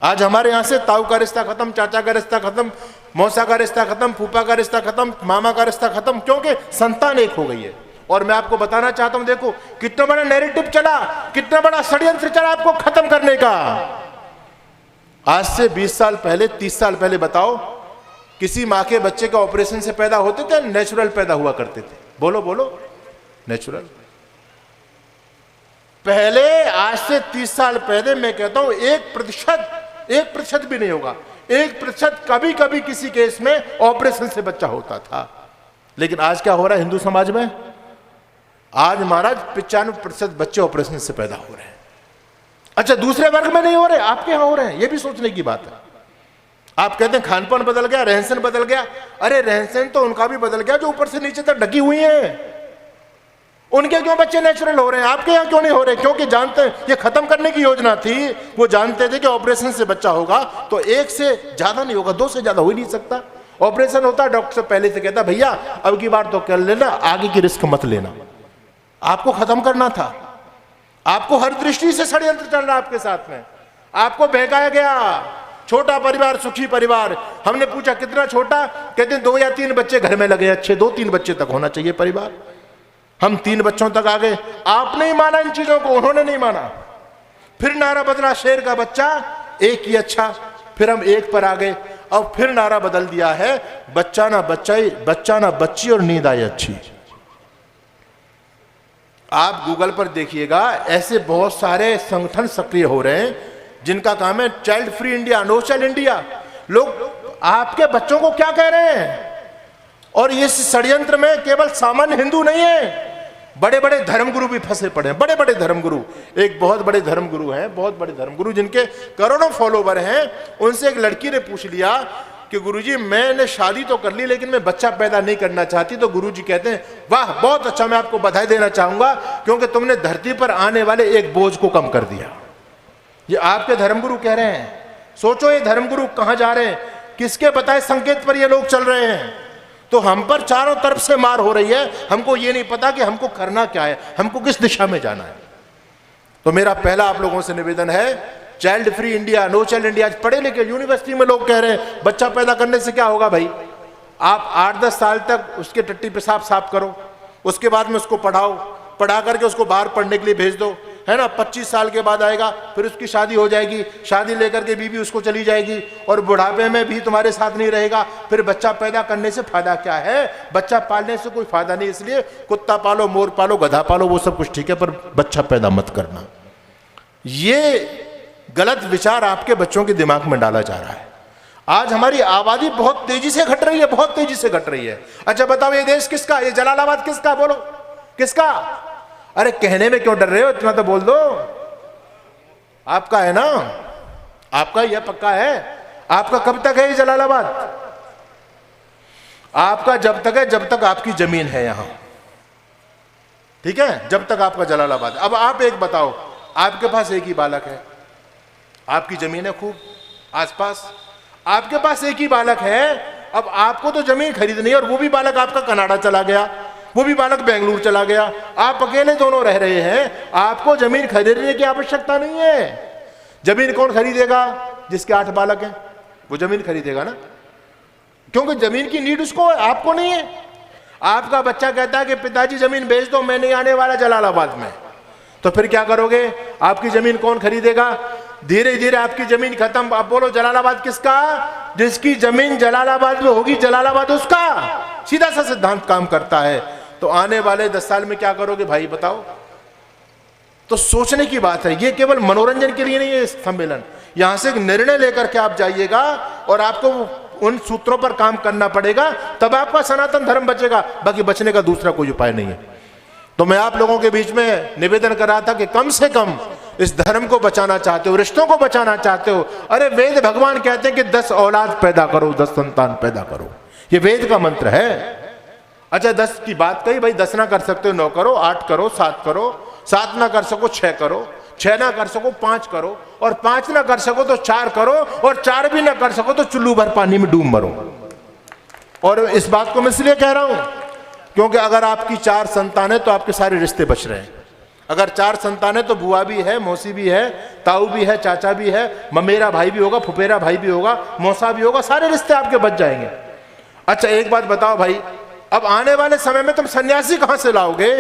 [SPEAKER 1] आज हमारे यहां से ताऊ का रिश्ता खत्म, चाचा का रिश्ता खत्म, मौसा का रिश्ता खत्म, फूफा का रिश्ता खत्म, मामा का रिश्ता खत्म, क्योंकि संतान एक हो गई है। और मैं आपको बताना चाहता हूं, देखो कितना बड़ा नैरेटिव चला, कितना बड़ा षड्यंत्र चला आपको खत्म करने का। आज से 20 साल पहले, 30 साल पहले बताओ, किसी मां के बच्चे का ऑपरेशन से पैदा होते थे, नेचुरल पैदा हुआ करते थे? बोलो बोलो, नेचुरल। पहले, आज से 30 साल पहले मैं कहता हूं 1% भी नहीं होगा, 1% कभी कभी किसी केस में ऑपरेशन से बच्चा होता था। लेकिन आज क्या हो रहा है हिंदू समाज में? आज महाराज 95% बच्चे ऑपरेशन से पैदा हो रहे हैं। अच्छा, दूसरे वर्ग में नहीं हो रहे, आपके यहां हो रहे हैं। यह भी सोचने की बात है। आप कहते हैं खान पान बदल गया, रहन सहन बदल गया। अरे रहन सहन तो उनका भी बदल गया जो ऊपर से नीचे तक ढकी हुई हैं। उनके क्यों बच्चे नेचुरल हो रहे हैं, आपके यहां क्यों नहीं हो रहे? क्योंकि जानते हैं ये खत्म करने की योजना थी। वो जानते थे कि ऑपरेशन से बच्चा होगा तो 1 से ज्यादा नहीं होगा, 2 से ज्यादा हो ही नहीं सकता। ऑपरेशन होता, डॉक्टर पहले से कहता भैया अब की बार तो कर लेना, आगे की रिस्क मत लेना। आपको खत्म करना था। आपको हर दृष्टि से षड्यंत्र चल रहा आपके साथ में, आपको बहकाया गया। छोटा परिवार सुखी परिवार। हमने पूछा कितना छोटा? कहते हैं 2 या 3 बच्चे घर में लगे, अच्छे 2-3 बच्चे तक होना चाहिए परिवार। हम 3 बच्चों तक आ गए। आपने ही माना इन चीजों को, उन्होंने नहीं माना। फिर नारा बदला, शेर का बच्चा एक ही अच्छा। फिर हम 1 पर आ गए। अब फिर नारा बदल दिया है, बच्चा ना बच्ची और नींद आई अच्छी। आप गूगल पर देखिएगा, ऐसे बहुत सारे संगठन सक्रिय हो रहे हैं जिनका काम है child free India, no child India. लोग आपके बच्चों को क्या कह रहे हैं? और इस षड्यंत्र में केवल सामान्य हिंदू नहीं है, बड़े बड़े धर्मगुरु भी फंसे पड़े हैं, बड़े बड़े धर्मगुरु। एक बहुत बड़े धर्मगुरु हैं, बहुत बड़े धर्मगुरु जिनके करोड़ों फॉलोवर हैं, उनसे एक लड़की ने पूछ लिया कि गुरुजी मैंने शादी तो कर ली लेकिन मैं बच्चा पैदा नहीं करना चाहती। तो गुरुजी कहते हैं वाह बहुत अच्छा, मैं आपको बधाई देना चाहूंगा क्योंकि तुमने धरती पर आने वाले एक बोझ को कम कर दिया। ये आपके धर्मगुरु कह रहे हैं। सोचो ये धर्मगुरु कहां जा रहे हैं, किसके बताए संकेत पर ये लोग चल रहे हैं। तो हम पर चारों तरफ से मार हो रही है, हमको ये नहीं पता कि हमको करना क्या है, हमको किस दिशा में जाना है। तो मेरा पहला आप लोगों से निवेदन है, child free India, no child India. पढ़े लिखे यूनिवर्सिटी में लोग कह रहे हैं बच्चा पैदा करने से क्या होगा भाई, आप 8-10 साल तक उसके टट्टी पेशाब साफ करो, उसके बाद में उसको पढ़ाओ, पढ़ा करके उसको बाहर पढ़ने के लिए भेज दो, है ना। 25 साल के बाद आएगा, फिर उसकी शादी हो जाएगी, शादी लेकर के बीवी उसको चली जाएगी और बुढ़ापे में भी तुम्हारे साथ नहीं रहेगा। फिर बच्चा पैदा करने से फायदा क्या है, बच्चा पालने से कोई फायदा नहीं। इसलिए कुत्ता पालो, मोर पालो, गधा पालो, वो सब कुछ ठीक है, पर बच्चा पैदा मत करना। ये गलत विचार आपके बच्चों के दिमाग में डाला जा रहा है। आज हमारी आबादी बहुत तेजी से घट रही है, बहुत तेजी से घट रही है। अच्छा बताओ ये देश किसका, ये जलालाबाद किसका, बोलो किसका। अरे कहने में क्यों डर रहे हो, इतना तो बोल दो। आपका है ना, आपका यह पक्का है। आपका कब तक है ये जलालाबाद, आपका जब तक है जब तक आपकी जमीन है यहां, ठीक है, जब तक आपका जलालाबाद। अब आप एक बताओ, आपके पास एक ही बालक है, आपकी जमीन है खूब आसपास, आपके पास एक ही बालक है। अब आपको तो जमीन खरीदनी है और वो भी बालक आपका कनाडा चला गया, वो भी बालक बेंगलुरु चला गया, आप अकेले दोनों रह रहे हैं। आपको जमीन खरीदने की आवश्यकता नहीं है। जमीन कौन खरीदेगा, जिसके 8 बालक हैं वो जमीन खरीदेगा ना, क्योंकि जमीन की नीड उसको है, आपको नहीं है। आपका बच्चा कहता है कि पिताजी जमीन बेच दो, मैं नहीं आने वाला जलालाबाद में, तो फिर क्या करोगे, आपकी जमीन कौन खरीदेगा। धीरे धीरे आपकी जमीन खत्म। आप बोलो जलालाबाद किसका, जिसकी जमीन जलालाबाद में होगी जलालाबाद उसका। सीधा सा सिद्धांत काम करता है। तो आने वाले 10 साल में क्या करोगे भाई बताओ। तो सोचने की बात है, ये केवल मनोरंजन के लिए नहीं है सम्मेलन। यहां से एक निर्णय लेकर के आप जाइएगा और आपको उन सूत्रों पर काम करना पड़ेगा, तब आपका सनातन धर्म बचेगा, बाकी बचने का दूसरा कोई उपाय नहीं है। तो मैं आप लोगों के बीच में निवेदन कर रहा था कि कम से कम इस धर्म को बचाना चाहते हो, रिश्तों को बचाना चाहते हो। अरे वेद भगवान कहते हैं कि 10 औलाद पैदा करो, 10 संतान पैदा करो, ये वेद का मंत्र है। अच्छा 10 की बात कही भाई, 10 ना कर सकते हो 9 करो, 8 करो, 7 करो, 7 ना कर सको 6 करो, 6 ना कर सको 5 करो, और 5 ना कर सको तो 4 करो, और 4 भी ना कर सको तो चुल्लू भर पानी में डूब मरो। और इस बात को मैं इसलिए कह रहा हूं क्योंकि अगर आपकी 4 संतान है तो आपके सारे रिश्ते बच रहे हैं। अगर 4 संतान है तो बुआ भी है, मौसी भी है, ताऊ भी है, चाचा भी है, ममेरा भाई भी होगा, फुफेरा भाई भी होगा, मौसा भी होगा, सारे रिश्ते आपके बच जाएंगे। अच्छा एक बात बताओ भाई, अब आने वाले समय में तुम सन्यासी कहां से लाओगे,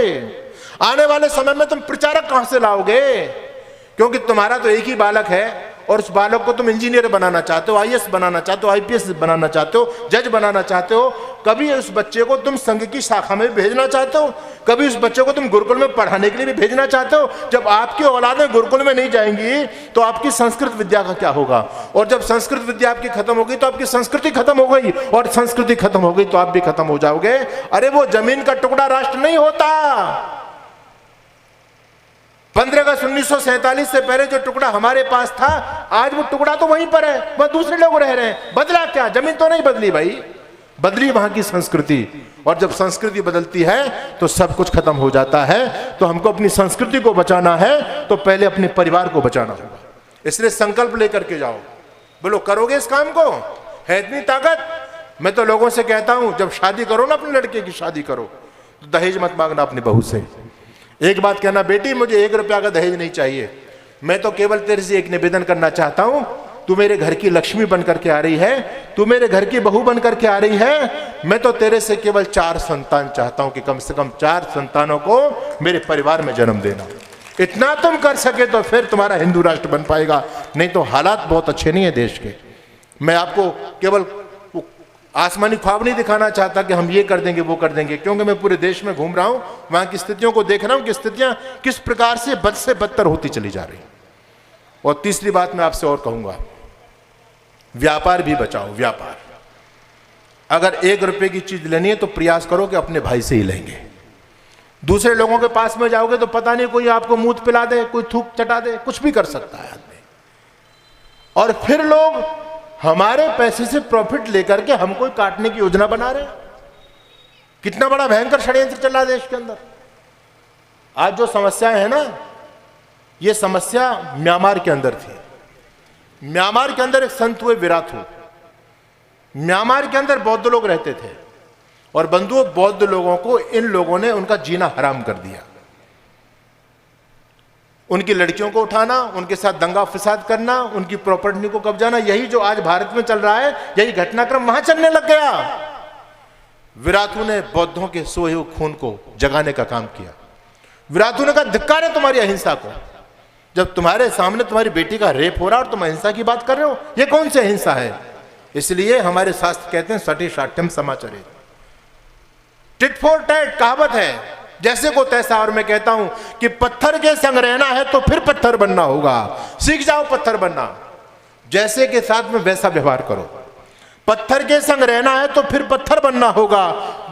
[SPEAKER 1] आने वाले समय में तुम प्रचारक कहां से लाओगे, क्योंकि तुम्हारा तो एक ही बालक है और उस बालक को तुम इंजीनियर बनाना चाहते हो, आईएएस बनाना चाहते हो, आईपीएस बनाना चाहते हो, जज बनाना चाहते हो। कभी उस बच्चे को तुम संघ की शाखा में भेजना चाहते हो, कभी उस बच्चे को तुम गुरुकुल में पढ़ाने के लिए भी भेजना चाहते हो। जब आपकी औलादें गुरुकुल में नहीं जाएंगी तो आपकी संस्कृत विद्या का क्या होगा, और जब संस्कृत विद्या आपकी खत्म होगी तो आपकी संस्कृति खत्म हो गई, और संस्कृति खत्म हो गई तो आप भी खत्म हो जाओगे। अरे वो जमीन का टुकड़ा राष्ट्र नहीं होता। 15 अगस्त 1947 से पहले जो टुकड़ा हमारे पास था, आज वो टुकड़ा तो वहीं पर है, बस दूसरे लोग रह रहे हैं। बदला क्या, जमीन तो नहीं बदली भाई, बदली वहां की संस्कृति। और जब संस्कृति बदलती है तो सब कुछ खत्म हो जाता है। तो हमको अपनी संस्कृति को बचाना है तो पहले अपने परिवार को बचाना होगा। इसलिए संकल्प लेकर के जाओ। बोलो करोगे इस काम को, है इतनी ताकत। मैं तो लोगों से कहता हूं जब शादी करो ना, अपने लड़के की शादी करो तो दहेज मत मांगना अपनी बहू से। एक बात कहना, बेटी मुझे 1 रुपया का दहेज नहीं चाहिए, मैं तो केवल तेरे से एक निवेदन करना चाहता हूं, तू मेरे घर की लक्ष्मी बनकर के आ रही है, तू मेरे घर की बहू बनकर के आ रही है, मैं तो तेरे से केवल 4 संतान चाहता हूं कि कम से कम 4 संतानों को मेरे परिवार में जन्म देना। इतना तुम कर सके तो फिर तुम्हारा हिंदू राष्ट्र बन पाएगा, नहीं तो हालात बहुत अच्छे नहीं है देश के। मैं आपको केवल आसमानी ख्वाब नहीं दिखाना चाहता कि हम ये कर देंगे वो कर देंगे, क्योंकि मैं पूरे देश में घूम रहा हूं, वहां की स्थितियों को देख रहा हूं कि स्थितियां किस प्रकार से बद से बदतर होती चली जा रही। और तीसरी बात मैं आपसे और कहूंगा, व्यापार भी बचाओ। व्यापार, अगर 1 रुपए की चीज लेनी है तो प्रयास करो कि अपने भाई से ही लेंगे। दूसरे लोगों के पास में जाओगे तो पता नहीं कोई आपको मूत पिला दे, कोई थूक चटा दे, कुछ भी कर सकता है आदमी। और फिर लोग हमारे पैसे से प्रॉफिट लेकर के हमको काटने की योजना बना रहे हैं। कितना बड़ा भयंकर षड्यंत्र चल रहा है देश के अंदर। आज जो समस्याएं है ना, ये समस्या म्यांमार के अंदर थी। म्यांमार के अंदर एक संत हुए विराथू। म्यांमार के अंदर बौद्ध लोग रहते थे और बंधुओं, बौद्ध लोगों को इन लोगों ने उनका जीना हराम कर दिया। उनकी लड़कियों को उठाना, उनके साथ दंगा फसाद करना, उनकी प्रॉपर्टी को कब्जाना, यही जो आज भारत में चल रहा है, यही घटनाक्रम वहां चलने लग गया। विराथू ने बौद्धों के सोए हुए खून को जगाने का काम किया। विराथू ने कहा, धिक्कार है तुम्हारी अहिंसा को। जब तुम्हारे सामने तुम्हारी बेटी का रेप हो रहा और तुम अहिंसा की बात कर रहे हो, ये कौन सी अहिंसा है? इसलिए हमारे शास्त्र कहते हैं सटी शाठ्यम समाचरे, टिट फॉर टैट कहावत है, जैसे को तैसा। और मैं कहता हूं कि पत्थर के संग रहना है तो फिर पत्थर बनना होगा। सीख जाओ पत्थर बनना, जैसे के साथ में वैसा व्यवहार करो। पत्थर के संग रहना है तो फिर पत्थर बनना होगा।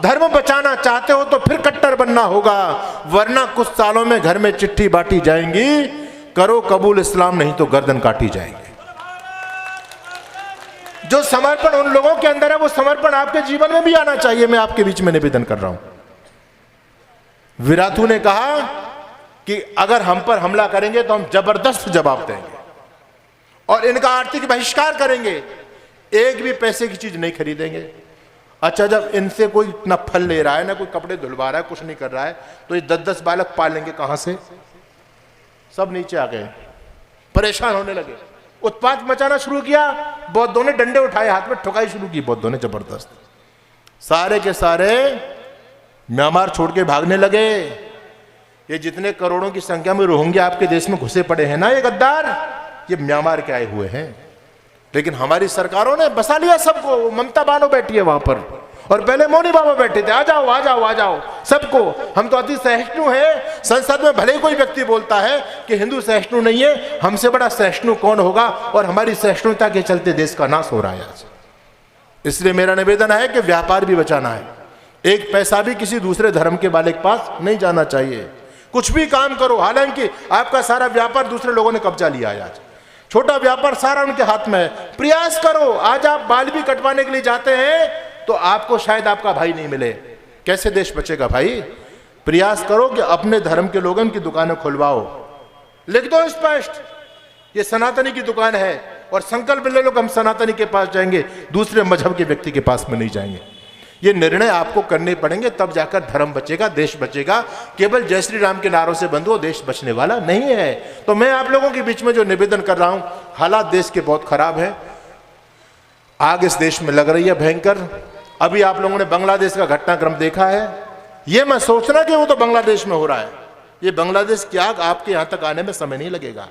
[SPEAKER 1] धर्म बचाना चाहते हो तो फिर कट्टर बनना होगा, वरना कुछ सालों में घर में चिट्ठी बांटी जाएंगी, करो कबूल इस्लाम नहीं तो गर्दन काटी जाएंगे। जो समर्पण उन लोगों के अंदर है, वो समर्पण आपके जीवन में भी आना चाहिए। मैं आपके बीच में निवेदन कर रहा हूं। विराथू ने कहा कि अगर हम पर हमला करेंगे तो हम जबरदस्त जवाब देंगे और इनका आर्थिक बहिष्कार करेंगे, एक भी पैसे की चीज नहीं खरीदेंगे। अच्छा, जब इनसे कोई ना फल ले रहा है, ना कोई कपड़े धुलवा रहा है, कुछ नहीं कर रहा है, तो ये 10-10 बालक पालेंगे कहां से? सब नीचे आ गए, परेशान होने लगे, उत्पात मचाना शुरू किया। बौद्धों ने डंडे उठाए, हाथ में ठुकाई शुरू की बौद्धों ने जबरदस्त। सारे के सारे म्यांमार छोड़ के भागने लगे। ये जितने करोड़ों की संख्या में रोहिंग्या आपके देश में घुसे पड़े हैं ना, ये गद्दार, ये म्यांमार के आए हुए हैं। लेकिन हमारी सरकारों ने बसा लिया सबको। ममता बानो बैठी है वहां पर, और पहले मौनी बाबा बैठे थे, आ जाओ आ जाओ आ जाओ सबको। हम तो अति सहिष्णु हैं। संसद में भले ही कोई व्यक्ति बोलता है कि हिंदू सहिष्णु नहीं है, हमसे बड़ा सहिष्णु कौन होगा? और हमारी सहिष्णुता के चलते देश का नाश हो रहा है आज। इसलिए मेरा निवेदन है कि व्यापार भी बचाना है। एक पैसा भी किसी दूसरे धर्म के वाले के पास नहीं जाना चाहिए। कुछ भी काम करो, हालांकि आपका सारा व्यापार दूसरे लोगों ने कब्जा लिया है। आज छोटा व्यापार सारा उनके हाथ में है। प्रयास करो। आज आप बाल भी कटवाने के लिए जाते हैं तो आपको शायद आपका भाई नहीं मिले, कैसे देश बचेगा भाई? प्रयास करो कि अपने धर्म के लोगों की दुकानें खुलवाओ, लिख दो स्पष्ट, ये सनातनी की दुकान है, और संकल्प ले लो कि हम सनातनी के पास जाएंगे, दूसरे मजहब के व्यक्ति के पास में नहीं जाएंगे। ये निर्णय आपको करने पड़ेंगे, तब जाकर धर्म बचेगा, देश बचेगा। केवल जय श्री राम के नारों से बंधुओं देश बचने वाला नहीं है। तो मैं आप लोगों के बीच में जो निवेदन कर रहा हूं, हालात देश के बहुत खराब है, आग इस देश में लग रही है भयंकर। अभी आप लोगों ने बांग्लादेश का घटनाक्रम देखा है। ये मैं सोचना कि वो तो बांग्लादेश में हो रहा है, ये बांग्लादेश की आग आपके यहां तक आने में समय नहीं लगेगा।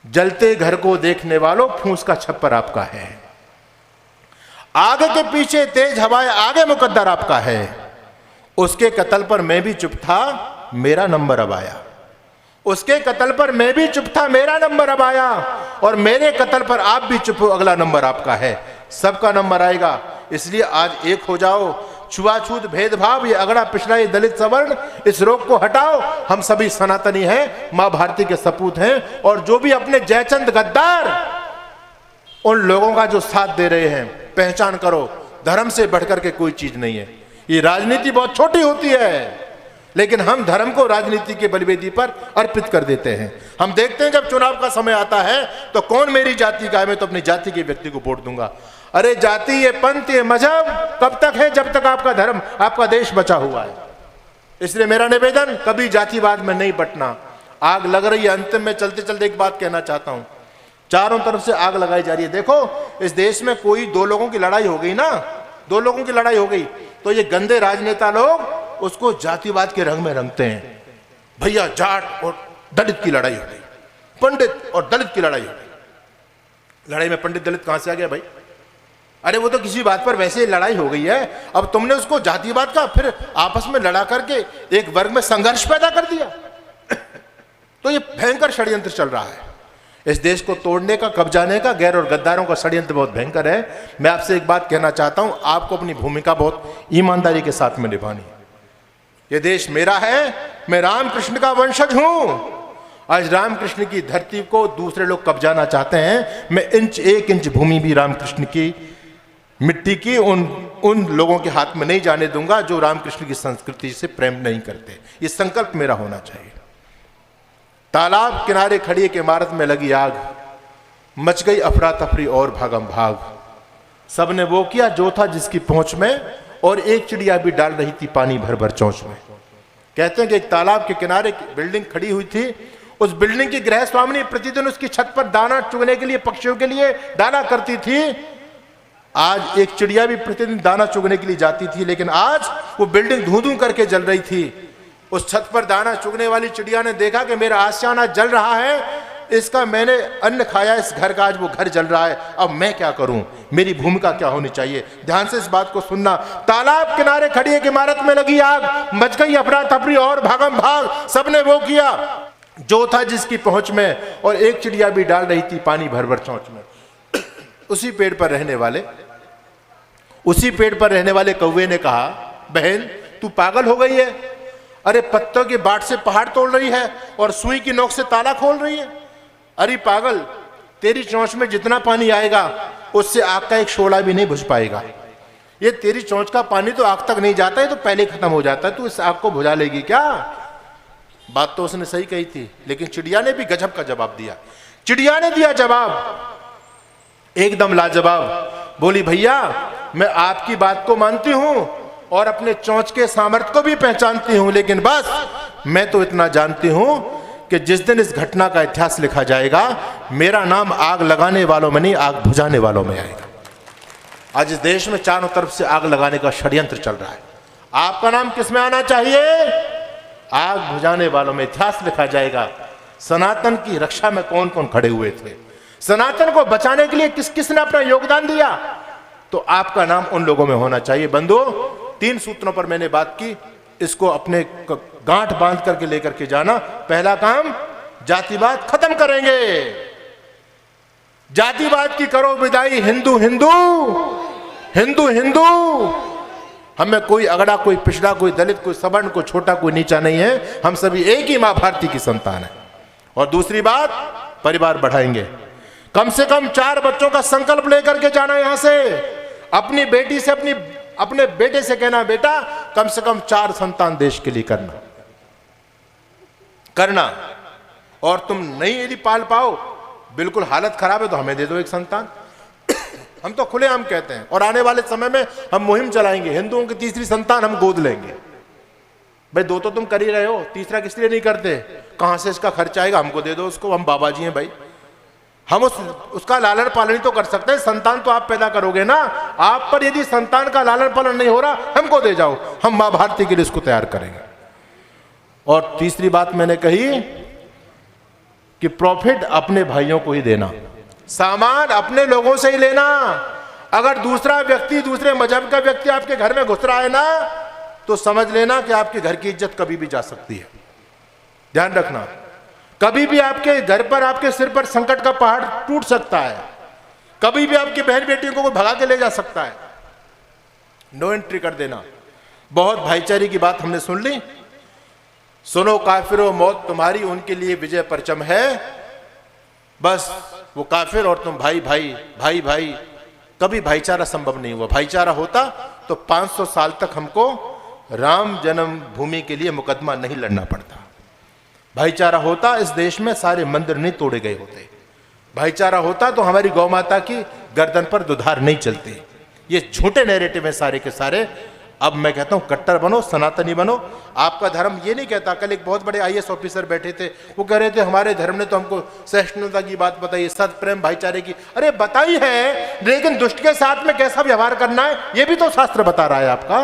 [SPEAKER 1] जलते घर को देखने वालों, फूंस का छप्पर आपका है। आगे के पीछे तेज हवाएं, आगे मुकद्दर आपका है। उसके कत्ल पर मैं भी चुप था, मेरा नंबर अब आया। उसके कत्ल पर मैं भी चुप था, मेरा नंबर अब आया। और मेरे कत्ल पर आप भी चुप हो, अगला नंबर आपका है। सबका नंबर आएगा। इसलिए आज एक हो जाओ। छुआछूत भेदभाव, ये अगड़ा पिछड़ा, ये दलित सवर्ण, इस रोग को हटाओ। हम सभी सनातनी हैं, मां भारती के सपूत हैं। और जो भी अपने जयचंद गद्दार उन लोगों का जो साथ दे रहे हैं, पहचान करो, धर्म से बढ़कर के कोई चीज नहीं है। ये राजनीति बहुत छोटी होती है, लेकिन हम धर्म को राजनीति के बलिवेदी पर अर्पित कर देते हैं। हम देखते हैं जब चुनाव का समय आता है तो कौन मेरी जाति का है, मैं तो अपनी जाति के व्यक्ति को वोट दूंगा। अरे जाति, ये पंथ, ये मजहब कब तक है? जब तक आपका धर्म, आपका देश बचा हुआ है। इसलिए मेरा निवेदन, कभी जातिवाद में नहीं बंटना। आग लग रही है। अंतिम में चलते चलते एक बात कहना चाहता हूं, चारों तरफ से आग लगाई जा रही है। देखो, इस देश में कोई दो लोगों की लड़ाई हो गई ना, दो लोगों की लड़ाई हो गई, तो ये गंदे राजनेता लोग उसको जातिवाद के रंग में रंगते हैं। भैया जाट और दलित की लड़ाई हो गई, पंडित और दलित की लड़ाई हो गई। लड़ाई में पंडित दलित कहां से आ गया भाई? अरे वो तो किसी बात पर वैसे ही लड़ाई हो गई है, अब तुमने उसको जातिवाद का फिर आपस में लड़ा करके एक वर्ग में संघर्ष पैदा कर दिया। तो ये भयंकर षड्यंत्र चल रहा है। इस देश को तोड़ने का, कब्जाने का, गैर और गद्दारों का षड्यंत्र बहुत भयंकर है। मैं आपसे एक बात कहना चाहता हूं, आपको अपनी भूमिका बहुत ईमानदारी के साथ में निभानी है। ये देश मेरा है, मैं रामकृष्ण का वंशज हूं। आज रामकृष्ण की धरती को दूसरे लोग कब्जाना चाहते हैं। मैं इंच एक इंच भूमि भी रामकृष्ण की मिट्टी की उन लोगों के हाथ में नहीं जाने दूंगा जो रामकृष्ण की संस्कृति से प्रेम नहीं करते। ये संकल्प मेरा होना चाहिए। तालाब किनारे खड़ी एक इमारत में लगी आग, मच गई अफरा तफरी और भागम भाग। सबने वो किया जो था जिसकी पहुंच में, और एक चिड़िया भी डाल रही थी पानी भर भर चोंच में। कहते हैं कि एक तालाब के किनारे बिल्डिंग खड़ी हुई थी। उस बिल्डिंग की गृह स्वामिनी प्रतिदिन उसकी छत पर दाना चुगने के लिए, पक्षियों के लिए डाला करती थी। आज एक चिड़िया भी प्रतिदिन दाना चुगने के लिए जाती थी, लेकिन आज वो बिल्डिंग धूं धूं करके जल रही थी। उस छत पर दाना चुगने वाली चिड़िया ने देखा कि मेरा आशियाना जल रहा है, इसका मैंने अन्न खाया, इस घर का आज वो घर जल रहा है, अब मैं क्या करूं, मेरी भूमिका क्या होनी चाहिए। ध्यान से इस बात को सुनना। तालाब किनारे खड़ी एक इमारत में लगी आग, मच गई अफरा तफरी और भागम भाग। सबने वो किया जो था जिसकी पहुंच में, और एक चिड़िया भी डाल रही थी पानी भर भर चोंच में। उसी पेड़ पर रहने वाले कौवे ने कहा, बहन तू पागल हो गई है? अरे पत्तों के बाट से पहाड़ तोड़ रही है और सुई की नोक से ताला खोल रही है। अरे पागल, तेरी चोंच में जितना पानी आएगा उससे आग का एक शोला भी नहीं बुझ पाएगा। ये तेरी चोंच का पानी तो आग तक नहीं जाता है, तो पहले खत्म हो जाता है, तू इस आग को बुझा लेगी क्या? बात तो उसने सही कही थी, लेकिन चिड़िया ने भी गजब का जवाब दिया। चिड़िया ने दिया जवाब एकदम लाजवाब। बोली, भैया मैं आपकी बात को मानती हूं और अपने चोंच के सामर्थ्य को भी पहचानती हूं, लेकिन बस मैं तो इतना जानती हूं कि जिस दिन इस घटना का इतिहास लिखा जाएगा, मेरा नाम आग लगाने वालों में नहीं, आग बुझाने वालों में आएगा। आज इस देश में चारों तरफ से आग लगाने का षड्यंत्र चल रहा है। आपका नाम किस में आना चाहिए? आग बुझाने वालों में। इतिहास लिखा जाएगा सनातन की रक्षा में कौन कौन खड़े हुए थे, सनातन को बचाने के लिए किस किस ने अपना योगदान दिया, तो आपका नाम उन लोगों में होना चाहिए। बंधु, 3 सूत्रों पर मैंने बात की, इसको अपने गांठ बांध करके लेकर के जाना। पहला काम, जातिवाद खत्म करेंगे। जातिवाद की करो विदाई, हिंदू हिंदू हिंदू हिंदू। हमें कोई अगड़ा, कोई पिछड़ा, कोई दलित, कोई सवर्ण, कोई छोटा, कोई नीचा नहीं है। हम सभी एक ही मां भारती की संतान है। और दूसरी बात, परिवार बढ़ाएंगे। कम से कम 4 बच्चों का संकल्प लेकर के जाना। यहां से अपनी बेटी से, अपने बेटे से कहना, बेटा कम से कम 4 संतान देश के लिए करना। और तुम नहीं यदि पाल पाओ, बिल्कुल हालत खराब है, तो हमें दे दो एक संतान। हम तो खुलेआम कहते हैं। और आने वाले समय में हम मुहिम चलाएंगे, हिंदुओं की तीसरी संतान हम गोद लेंगे। भाई 2 तो तुम कर ही रहे हो, तीसरा किस लिए नहीं करते? कहां से इसका खर्च आएगा? हमको दे दो उसको, हम बाबा जी हैं भाई। हम उसका लालन पालन तो कर सकते हैं, संतान तो आप पैदा करोगे ना। आप पर यदि संतान का लालन पालन नहीं हो रहा, हमको दे जाओ, हम मां भारती के लिए इसको तैयार करेंगे। और तीसरी बात मैंने कही कि प्रॉफिट अपने भाइयों को ही देना, सामान अपने लोगों से ही लेना। अगर दूसरा व्यक्ति, दूसरे मजहब का व्यक्ति आपके घर में घुस रहा है ना, तो समझ लेना कि आपके घर की इज्जत कभी भी जा सकती है। ध्यान रखना, कभी भी आपके घर पर, आपके सिर पर संकट का पहाड़ टूट सकता है। कभी भी आपकी बहन बेटियों को कोई भगा के ले जा सकता है। नो एंट्री कर देना। बहुत भाईचारे की बात हमने सुन ली। सुनो काफिरों, मौत तुम्हारी, उनके लिए विजय परचम है। बस वो काफिर और तुम भाई भाई भाई भाई। कभी भाईचारा संभव नहीं हुआ। भाईचारा होता तो 500 साल तक हमको राम जन्मभूमि के लिए मुकदमा नहीं लड़ना पड़ता। भाईचारा होता, इस देश में सारे मंदिर नहीं तोड़े गए होते। भाईचारा होता तो हमारी गौ माता की गर्दन पर दुधार नहीं चलती। ये झूठे नैरेटिव हैं सारे के सारे। अब मैं कहता हूं कट्टर बनो, सनातनी बनो। आपका धर्म ये नहीं कहता। कल एक बहुत बड़े IAS ऑफिसर बैठे थे, वो कह रहे थे हमारे धर्म ने तो हमको सहिष्णुता की बात बताई, सत प्रेम भाईचारे की। अरे बताई है, लेकिन दुष्ट के साथ में कैसा व्यवहार करना है ये भी तो शास्त्र बता रहा है आपका।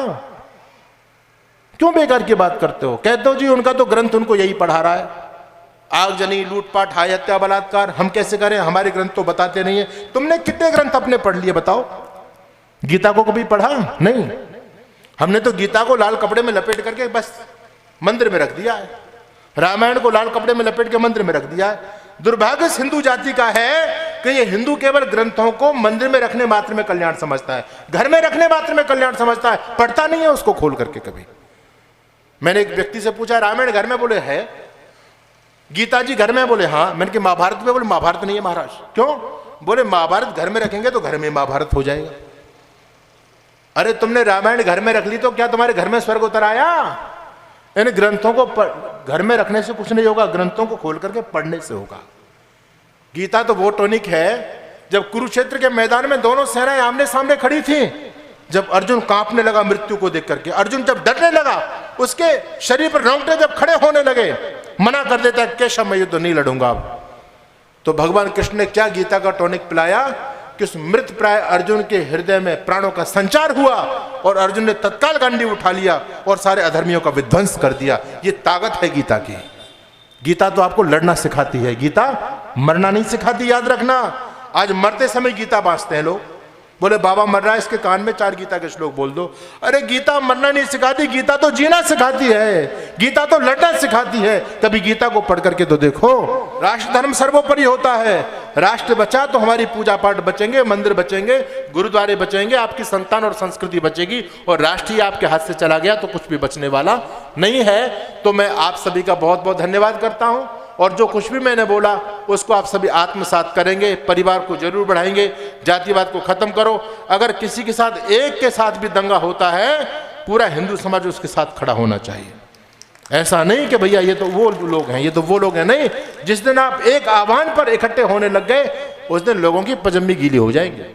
[SPEAKER 1] क्यों बेकार की बात करते हो? कहते हो जी उनका तो ग्रंथ उनको यही पढ़ा रहा है, आगजनी, लूटपाट, हाय हत्या, बलात्कार। हम कैसे करें? हमारे ग्रंथ तो बताते नहीं है। तुमने कितने ग्रंथ अपने पढ़ लिए बताओ? गीता को कभी पढ़ा? नहीं। हमने तो गीता को लाल कपड़े में लपेट करके बस मंदिर में रख दिया है। रामायण को लाल कपड़े में लपेट के मंदिर में रख दिया है। दुर्भाग्य इस हिंदू जाति का है कि ये हिंदू केवल ग्रंथों को मंदिर में रखने मात्र में कल्याण समझता है, घर में रखने मात्र में कल्याण समझता है, पढ़ता नहीं है उसको खोल करके कभी। मैंने एक व्यक्ति से पूछा रामायण घर में, बोले है। गीता जी घर में, बोले हाँ। मैंने कहा महाभारत में, बोले महाभारत नहीं है महाराज। क्यों? बोले महाभारत घर में रखेंगे तो घर में महाभारत हो जाएगा। अरे तुमने रामायण घर में रख ली तो क्या तुम्हारे घर में स्वर्ग उतर आया? इन ग्रंथों को घर में रखने से कुछ नहीं होगा, ग्रंथों को खोल करके पढ़ने से होगा। गीता तो वो टॉनिक है, जब कुरुक्षेत्र के मैदान में दोनों सेनाएं आमने सामने खड़ी थी, जब अर्जुन कांपने लगा मृत्यु को देख करके, अर्जुन जब डरने लगा, उसके शरीर पर रोंगटे जब खड़े होने लगे, मना कर देता है केशव मैं युद्ध नहीं लड़ूंगा अब। तो भगवान कृष्ण ने क्या गीता का टॉनिक पिलाया कि उस मृत प्राय अर्जुन के हृदय में प्राणों का संचार हुआ और अर्जुन ने तत्काल गांडी उठा लिया और सारे अधर्मियों का विध्वंस कर दिया। ये ताकत है गीता की। गीता तो आपको लड़ना सिखाती है, गीता मरना नहीं सिखाती, याद रखना। आज मरते समय गीता बांचते हैं लोग, बोले बाबा मर रहा है इसके कान में 4 गीता के श्लोक बोल दो। अरे गीता मरना नहीं सिखाती, गीता तो जीना सिखाती है, गीता तो लड़ना सिखाती है। कभी गीता को पढ़ करके तो देखो। राष्ट्र धर्म सर्वोपरि होता है, राष्ट्र बचा तो हमारी पूजा पाठ बचेंगे, मंदिर बचेंगे, गुरुद्वारे बचेंगे, आपकी संतान और संस्कृति बचेगी। और राष्ट्र ही आपके हाथ से चला गया तो कुछ भी बचने वाला नहीं है। तो मैं आप सभी का बहुत बहुत धन्यवाद करता हूं और जो कुछ भी मैंने बोला उसको आप सभी आत्मसात करेंगे, परिवार को जरूर बढ़ाएंगे, जातिवाद को खत्म करो। अगर किसी के साथ एक के साथ भी दंगा होता है, पूरा हिंदू समाज उसके साथ खड़ा होना चाहिए। ऐसा नहीं कि भैया ये तो वो लोग हैं, ये तो वो लोग हैं, नहीं। जिस दिन आप एक आह्वान पर इकट्ठे होने लग गए उस दिन लोगों की पजम्मी गीली हो जाएंगे।